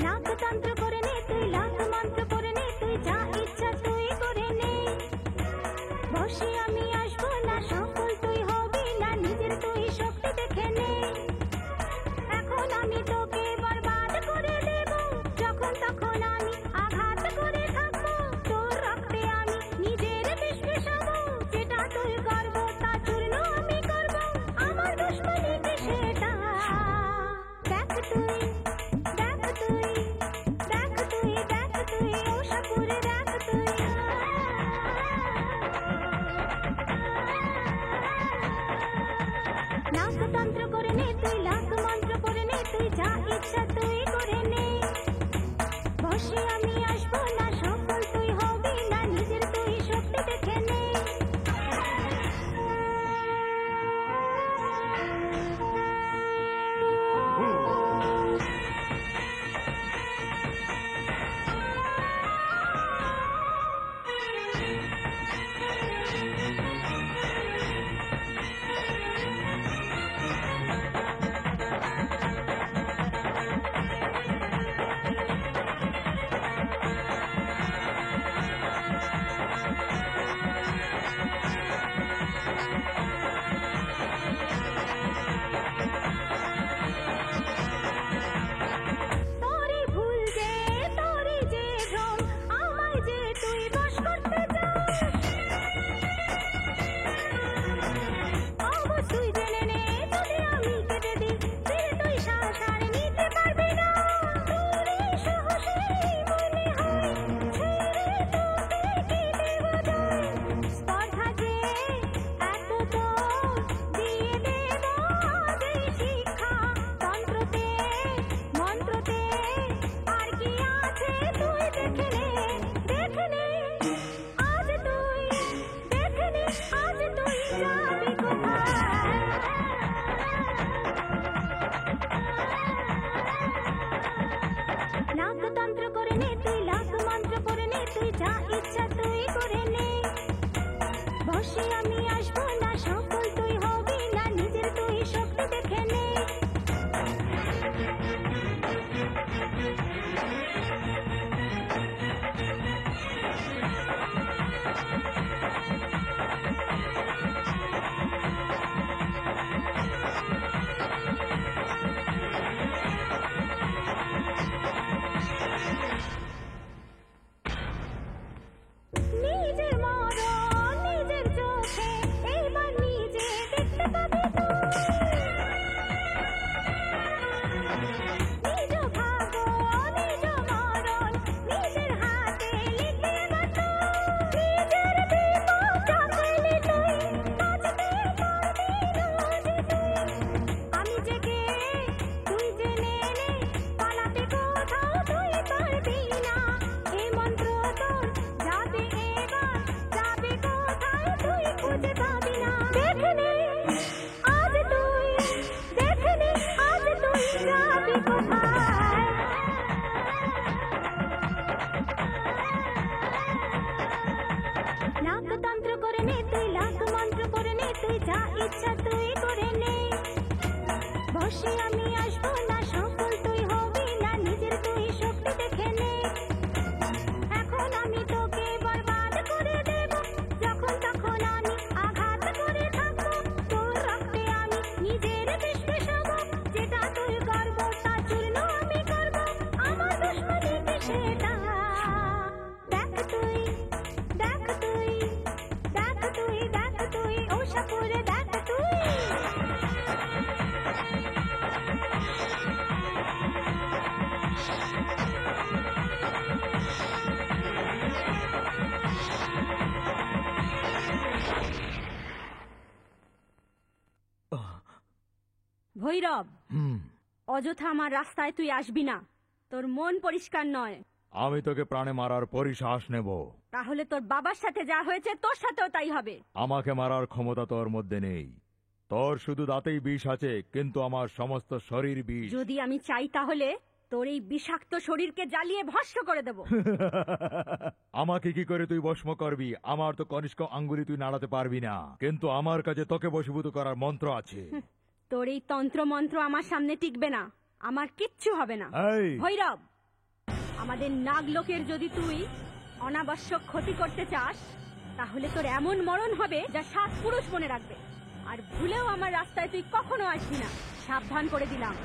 লাখতন্ত্র করে নে তুই, লাখ মন্ত্র করে নে তুই, যা ইচ্ছা তুই করে নে। বসে আমি আসবো না, সফল তুই হবি না, নিজের তুই শক্তি দেখে নে। এখন আমি তোকে বরবাদ করে দেব, যখন তখন আমি আঘাত করে থাকবো। তোর রক্তে আমি নিজের বিষ মেশাবো, যেটা তুই করব তা চূর্ণ আমি করব। আমার দুশ্মনী কি সেটা? দেখ তুই, দেখ তুই, দেখ তুই, দেখ তুই, ও সাপুরে দেখ তুই। লাখতন্ত্র করে নে তুই, লাখ মন্ত্র করে নে তুই, যা ইচ্ছা তুই করে নে। বসে আমি আসবো না, সফল তুই হবি না, নিজের তুই শক্তি দেখে নে। তোরই ভুল যে, তোরই যে ভ্রম, আমায় যে তুই বশ করতে চাস। অবশ্যই জেনে নে, যদি আমি কেটে দিই, ফিরে তুই শ্বাস আর নিতে পারবি না। তোরই সাহসেই মনে হয় ছেড়ে তোকে কি দেব যায়। স্পর্ধা যে এত তোর, দিয়ে দেব আজ এই শিক্ষা। তন্ত্রতে মন্ত্রতে আর কি আছে তুই দেখে নে, দেখে নে। আজ তুই দেখে নে, আজ তুই যাবি কোথায়? লাখতন্ত্র করে নে তুই, লাখ মন্ত্র করে নে তুই, যা ইচ্ছা তুই করে নে। বসে আমি আসবো না, সফল তুই হবি না, নিজের তুই শক্তি দেখে নে। সেটা দেখ তুই দেখ তুই দেখ তুই দেখ তুই ও সাপুরে দেখ তুই ভৈরব, অযথা আমার রাস্তায় তুই আসবি না। তোর মন পরিষ্কার নয়। আমি তোকে প্রাণে মারার পরিশ্বাস নেব। তাহলে তোর বাবার সাথে যা হয়েছে তোর সাথেও তাই হবে। আমাকে মারার ক্ষমতা তোর মধ্যে নেই। তোর শুধু দাঁতেই বিষ আছে, কিন্তু আমার সমস্ত শরীর বিষ। যদি আমি চাই তাহলে তোর এই বিষাক্ত শরীরকে জ্বালিয়ে ভস্ম করে দেব। আমাকে কি করে তুই বশম করবি? আমার তো কনিষ্ঠ আঙ্গুলি তুই নাড়াতে পারবি না, কিন্তু আমার কাছে তোকে বশীভূত করার মন্ত্র আছে। তোর এই তন্ত্র মন্ত্র আমার সামনে টিকবে না। আমার কিচ্ছু হবে না। এই! ভৈরব, আমাদের নাগলোকের যদি তুই অনাবশ্যক ক্ষতি করতে চাস, তাহলে তোর এমন মরণ হবে যা 7 পুরুষ মনে রাখবে। আর ভুলেও আমার রাস্তায় তুই কখনো আসবি না, সাবধান করে দিলাম।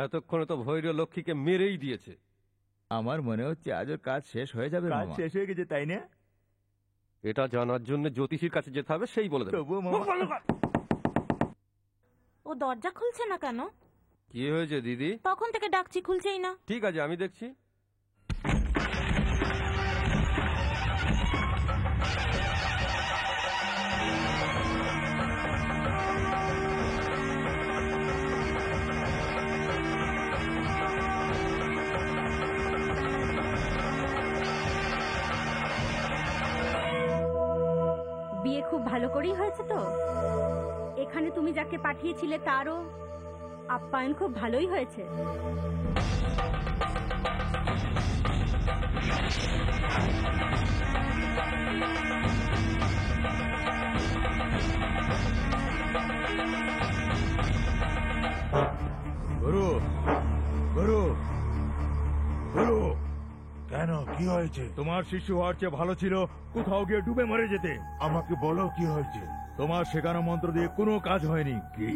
এতক্ষণে তো ভৈরব লক্ষ্মীকে মেরেই দিয়েছে। আমার মনে হচ্ছে আজ ওর কাজ শেষ হয়ে যাবে। কাজ শেষ হয়ে গেছে, তাই না? এটা জানার জন্য জ্যোতিষীর কাছে যেতে হবে, সেই বলে দেবে। তবুও মামা, ও দরজা খুলছে না কেন? কি হয়েছে দিদি? তখন থেকে ডাকছি, খুলছেই না। ঠিক আছে, আমি দেখছি। বিয়ে খুব ভালো করেই হয়েছে তো? এখানে তুমি যাকে পাঠিয়েছিলে তারও আপ্যায়ন খুব ভালোই হয়েছে। গুরু, গুরু, গুরু, কেন, কি হয়েছে? তোমার শিশু হওয়ার চেয়ে ভালো ছিল কোথাও গিয়ে ডুবে মরে যেতে। আমাকে বলো কি হয়েছে। তোমার শেখানো মন্ত্র দিয়ে কোনো কাজ হয়নি। কি?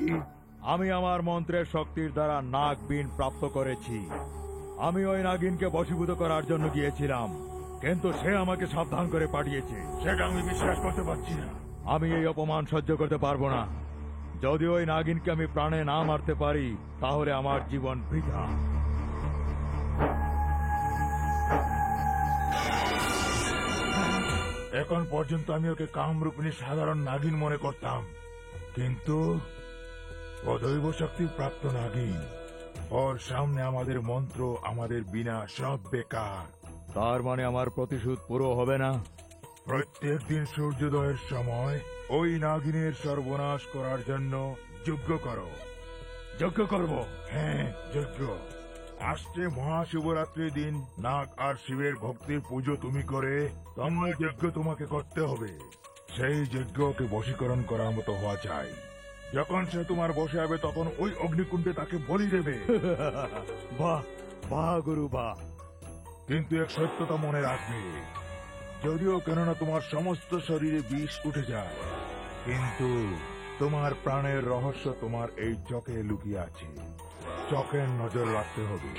আমি আমার মন্ত্রের শক্তির দ্বারা নাগ বিন প্রাপ্ত করেছি। আমি ওই নাগিনকে বশীভূত করার জন্য গিয়েছিলাম, কিন্তু সে আমাকে সাবধান করে পাঠিয়েছে। সেটা আমি বিশ্বাস করতে পারছি না। আমি এই অপমান সহ্য করতে পারবো না। যদি ওই নাগিনকে আমি প্রাণে না মারতে পারি, তাহলে আমার জীবন বৃথা। এখন পর্যন্ত আমি ওকে কামরূপিণী সাধারণ নাগিন মনে করতাম, কিন্তু ও দৈব শক্তি প্রাপ্ত নাগিন। ওর সামনে আমাদের মন্ত্র, আমাদের বিনা সব বেকার। তার মানে আমার প্রতিশোধ পুরো হবে না? প্রত্যেক দিন সূর্যোদয়ের সময় ওই নাগিনের সর্বনাশ করার জন্য যজ্ঞ করো। যজ্ঞ করব? হ্যাঁ, যজ্ঞ। আসছে মহাশিবরাত্রির দিন নাগ আর শিবের ভক্তির পুজো তুমি করে তন্ময় যজ্ঞ তোমাকে করতে হবে। সেই যজ্ঞকে বশীকরণ করার মতো হওয়া চাই। যখন সে তোমার বসে হবে তখন ওই অগ্নিকুণ্ডে তাকে বলি দেবে। বাহ বাহ গুরু বাহ। কিন্তু এক সত্যতা মনে রাখবে, যদিও কেননা তোমার সমস্ত শরীরে বিষ উঠে যায়, কিন্তু তোমার প্রাণের রহস্য তোমার এই চোখে লুকিয়ে আছে। চোখের নজর রাখতে হবে।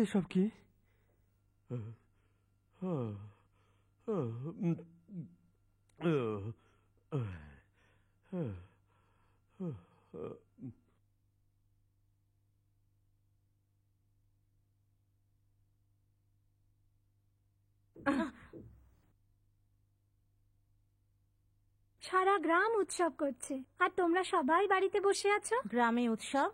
এসব কি? সারা গ্রাম উৎসব করছে আর তোমরা সবাই বাড়িতে বসে আছো। গ্রামে উৎসব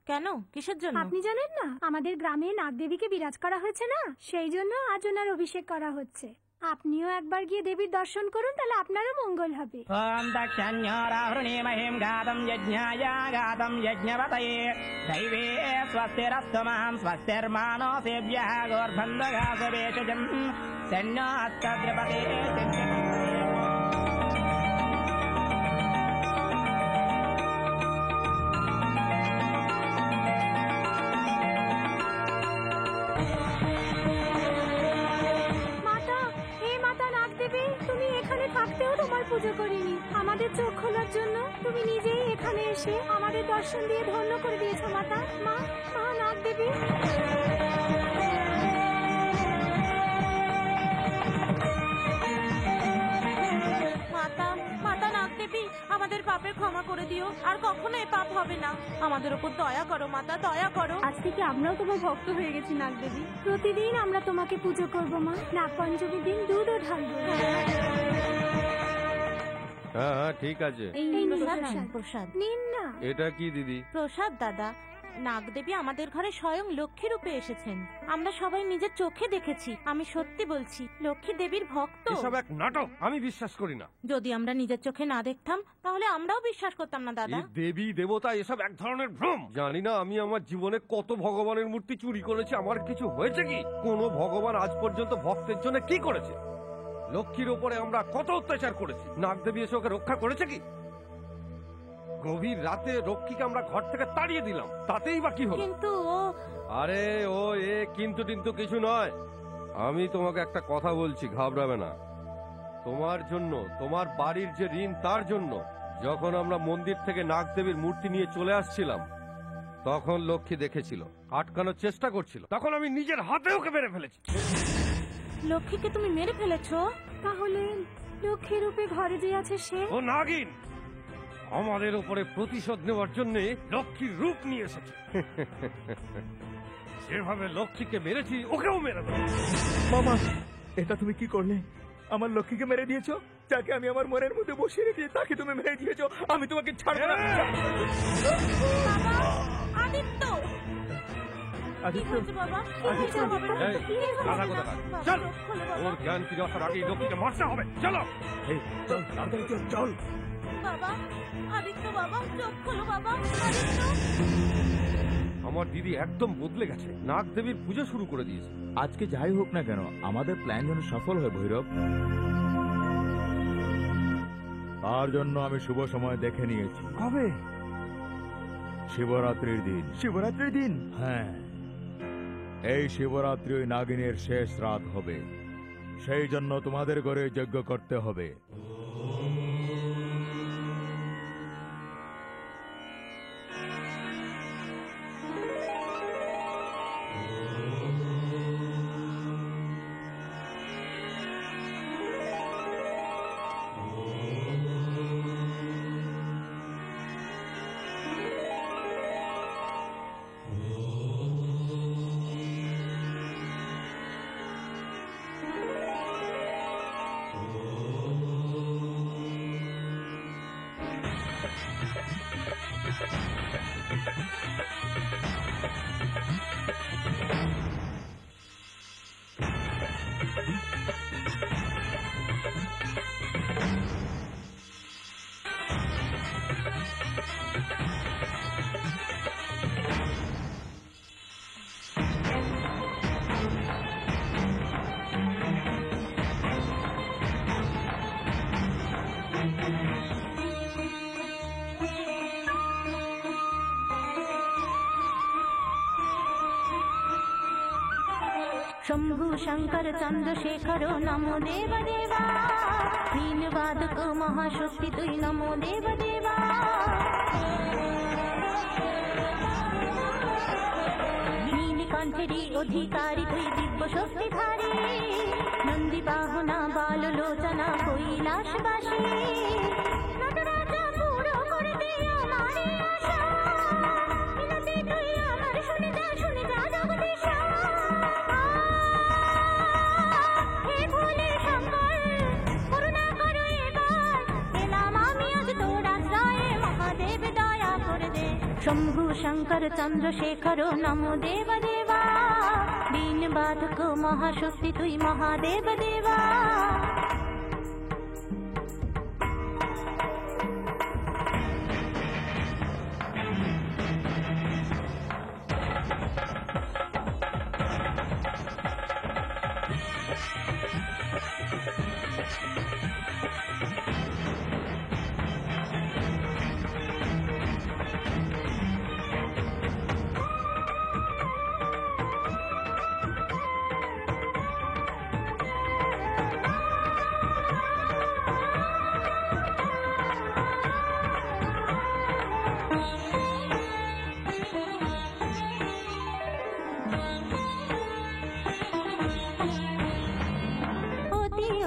কেন? কিসের জন্য? আপনি জানেন না আমাদের গ্রামে নাগদেবীকে বিরাজ করা হয়েছে না, সেই জন্য আজ ওনার অভিষেক করা হচ্ছে। আপনিও একবার গিয়ে দেবীর দর্শন করুন, তাহলে আপনারও মঙ্গল হবে। ওম দক্ষিণারাহুণীমহিম গাতম যজ্ঞায় গাতম যজ্ঞপতয়ে দৈবে স্বস্তিরস্তমাম স্বস্তির্মানসেভ্যः গর্ভন্দগাসবেশজম সন্ন্যাস্তদ্রপতে থাকতেও তোমার পুজো করিনি। আমাদের চোখ খোলার জন্য তুমি নিজেই এখানে এসে আমাদের দর্শন দিয়ে ধন্য করে দিয়েছো মাতা। মা মা নাগদেবী, মাতা মাতা নাগদেবী, আমাদের পাপের ক্ষমা করে দিও, আর কখনো এ পাপ হবে না। আমাদের উপর দয়া করো মাতা, দয়া করো। আজ থেকে আমরাও তোমার ভক্ত হয়ে গেছি নাগদেবী। প্রতিদিন আমরা তোমাকে পুজো করবো মা। নাগপঞ্চমীর দিন দুধও ঢালবো। হ্যাঁ ঠিক আছে। এই নিন প্রসাদ নিন না। এটা কি দিদি? প্রসাদ দাদা। নাগদেবী আমাদের ঘরে স্বয়ং লক্ষ্মী রূপে এসেছেন। আমরা সবাই নিজের চোখে দেখেছি। আমি সত্যি বলছি, লক্ষ্মী দেবীর ভক্ত। এসব এক নাটক, আমি বিশ্বাস করি না। যদি আমরা নিজের চোখে না দেখতাম তাহলে আমরাও বিশ্বাস করতাম না দাদা। এই দেবী দেবতা এসব এক ধরনের ভ্রম। জানি না আমি আমার জীবনে কত ভগবানের মূর্তি চুরি করেছি, আমার কিছু হয়েছে কি? কোন ভগবান আজ পর্যন্ত ভক্তের জন্য কি করেছে? লক্ষ্মীর ওপরে আমরা কত অত্যাচার করেছি, নাগদেবী এসে ওকে রক্ষা করেছে কি? গভীর রাতে রক্ষীকে আমরা ঘর থেকে তাড়িয়ে দিলাম, তাতেই বা কি হলো? কিন্তু আরে ও কিন্তু টিন্তু কিছু নয়। আমি তোমাকে একটা কথা বলছি, ঘাবড়াবে না। তোমার জন্য, তোমার বাড়ির যে ঋণ তার জন্য যখন আমরা মন্দির থেকে নাগদেবীর মূর্তি নিয়ে চলে আসছিলাম, তখন লক্ষ্মী দেখেছিল, আটকানোর চেষ্টা করছিল। তখন আমি নিজের হাতে ওকে মেরে ফেলেছি। লক্ষ্মীকে তুমি মেরে ফেলেছো? তাহলে লক্ষ্মী রূপে ঘরে যে আছে সে? ও নাগিন আমাদের উপরে প্রতিশোধ নেওয়ার জন্য লক্ষ্মীর রূপ নিয়ে এসেছে। যেভাবে লক্ষ্মীকে মেরেছি ওকেও মেরে দেবো। মামা, এটা তুমি কি করলে? আমার লক্ষ্মীকে মেরে দিয়েছো, যাকে আমি আমার মনের মধ্যে বসিয়ে রেখে তাকে তুমি মেরে দিয়েছো। আমি তোমাকে ছাড়বো না। আদিত্য, আদিত্য, বাবা চল, ওর জ্ঞান ফিরে আসার আগেই লক্ষ্মীকে মারতে হবে। চলো চল তাড়াতাড়ি চল। বাবা, আদিত্য বাবা, চোখ খোলো বাবা। আদিত্য, আমার দিদি একদম বদলে গেছে, নাগদেবীর পুজো শুরু করে দিয়েছে। আজকে যাই হোক না কেন, আমাদের প্ল্যান যেন সফল হয় ভৈরব। তার জন্য আমি শুভ সময় দেখে নিয়েছি। কবে? শিবরাত্রির দিন। শিবরাত্রির দিন? হ্যাঁ, এই শিবরাত্রি ওই নাগিনের শেষ রাত হবে। সেই জন্য তোমাদের ঘরে যজ্ঞ করতে হবে। शंभु शंकर चंद्रशेखर नमो देव देवा नीलवादक महाशक्ति तुई नमो देव देवा नीलकंठेरी अधिकारी तुई दिव्य शक्तिधारी नंदी बाहुना बाललोचना কৈলাসবাসী নটরাজা পুরো করে দে আমারে আশা মিনতি তুই আমার শুনে যা জগদীশ হে ভোলে শঙ্কর করুণা করো এবার এলাম আমি আজ তোর আশ্রয়ে মহাদেব দয়া করে দে শম্ভু শঙ্কর চন্দ্রশেখর নমো দেব দেবা দীন বাধক মহাশক্তি তুই মহাদেব দেবা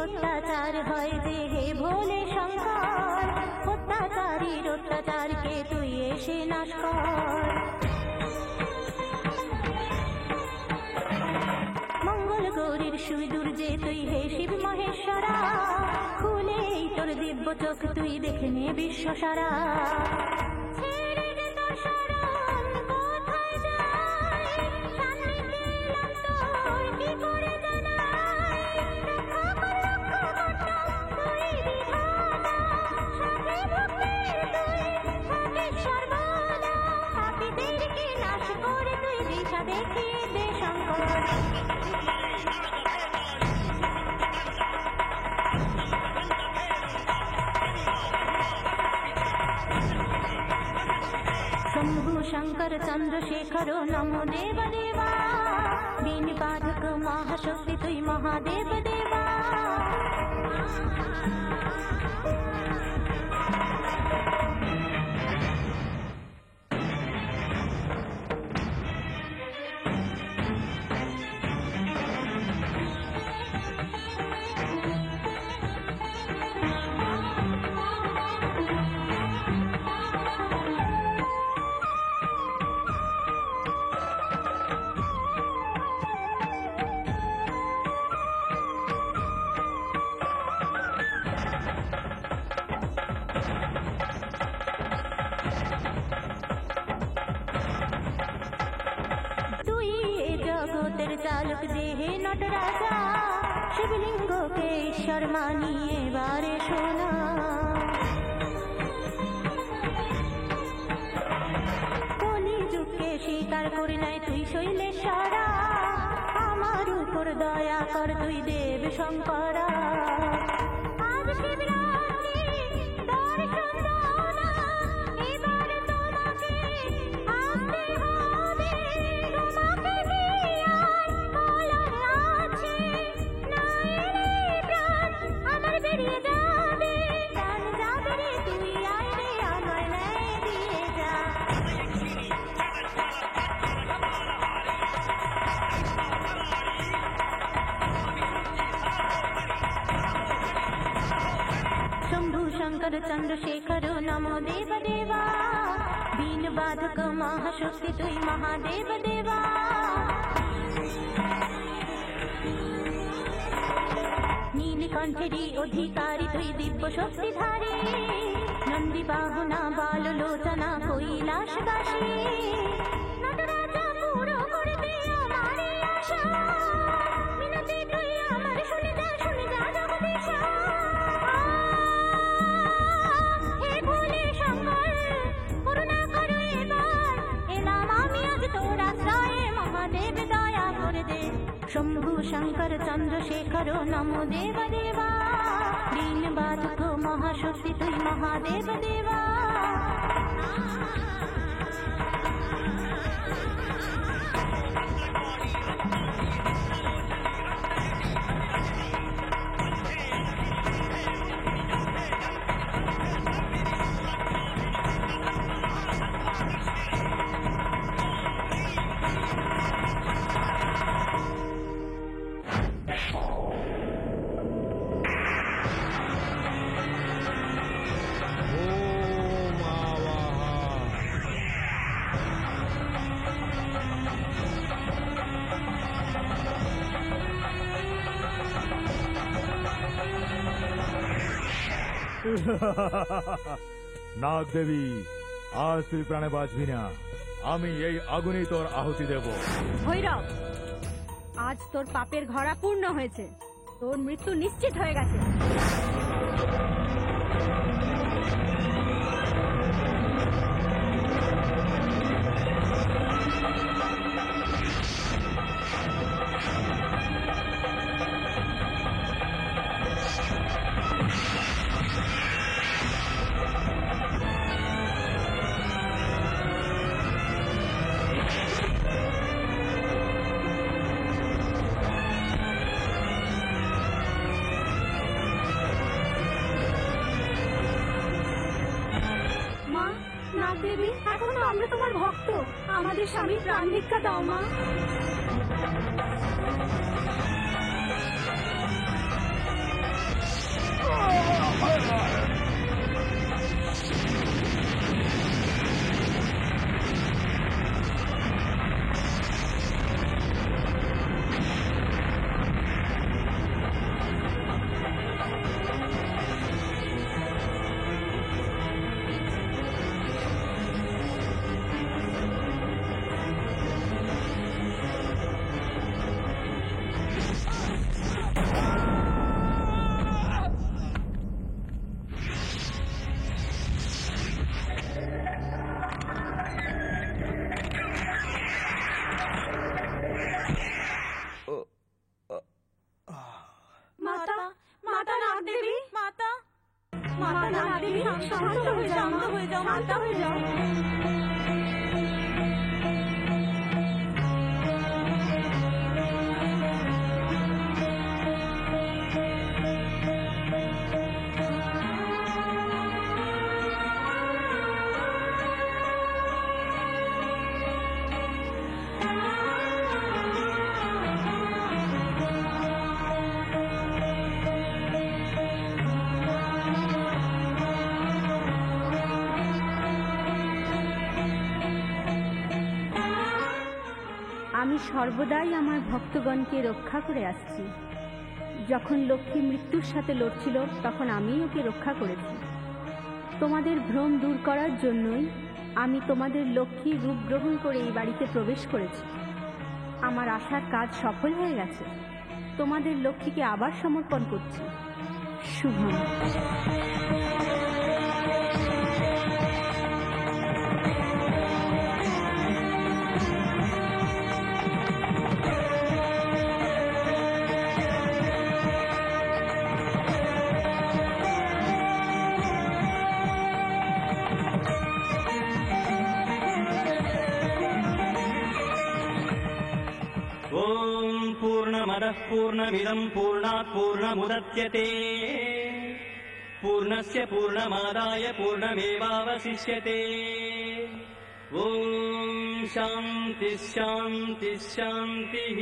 অত্যাচার হয় যে হে ভোলে শঙ্কর অত্যাচারীর অত্যাচারকে তুই এসে নাশ কর মঙ্গল গৌরীর সুদূর যে তুই হে শিব মহেশ্বরা খুলে তোর দিব্য চোখ তুই দেখে নে বিশ্ব সারা शंभु शंकर चंद्रशेखर नमो देव देवा बीन बाधक महाशक्ति तुई महादेव देवा জগতের চালক দেহে নটরাজা শিবলিঙ্গকে ঈশ্বর মানিয়ে এবারে শোনা কলিযুগকে স্বীকার করে নাই তুই শৈলেশ্বরা আমার উপর দয়া কর তুই দেব শঙ্করা আজ শিবরাত্রি দর্শন দাও না এবার তোমাকে আসতে হবে शंभु शंकर चंद्रशेखर नमो देव देवा दीन बाधक महाशक्ति तुई महादेव देवा नीलकंठेरी अधिकारी तुई दिव्य शक्तिधारी नंदी बाहुना बाललोचना কৈলাসবাসী নটরাজা পুরো করে দে আমারে আশা মিনতি তুই আমার শুনে যা জগদীশ হে ভোলে শঙ্কর করুণা করো এবার এলাম আমি আজ তোর আশ্রয়ে মহাদেব দয়া করে দে शंभु शंकर चंद्रशेखर नमो देव देवा दीन बाधक महाशक्ति तुई महादेव देवा নাগ দেবী, আজ তুই প্রাণে বাঁচবি না। আমি এই আগুনেই তোর আহুতি দেব। ভৈরব, আজ তোর পাপের ঘড়া পূর্ণ হয়েছে, তোর মৃত্যু নিশ্চিত হয়ে গেছে। মা, নাগ দেবী, এখনো আমরা তোমার ভক্ত, আমাদের স্বামীর প্রাণ ভিক্ষা দাও মা। মাতা, মাতা নাগ দেবী, মাতা, মাতা নাগ দেবী, শান্ত হয়ে যাও, শান্ত হয়ে যাও, শান্ত হয়ে যাও। আমি সর্বদাই আমার ভক্তগণকে রক্ষা করে আসছি। যখন লক্ষ্মী মৃত্যুর সাথে লড়ছিল তখন আমি ওকে রক্ষা করেছি। তোমাদের ভ্রম দূর করার জন্যই আমি তোমাদের লক্ষ্মীর রূপ গ্রহণ করে এই বাড়িতে প্রবেশ করেছি। আমার আশার কাজ সফল হয়ে গেছে। তোমাদের লক্ষ্মীকে আবার সমর্পণ করছি। শুভম। ॐ पूर्णमदः पूर्णमिदं पूर्णात् पूर्णमुदच्यते पूर्णस्य पूर्णमादाय पूर्णमेवावशिष्यते ॐ शान्तिः शान्तिः शान्तिः।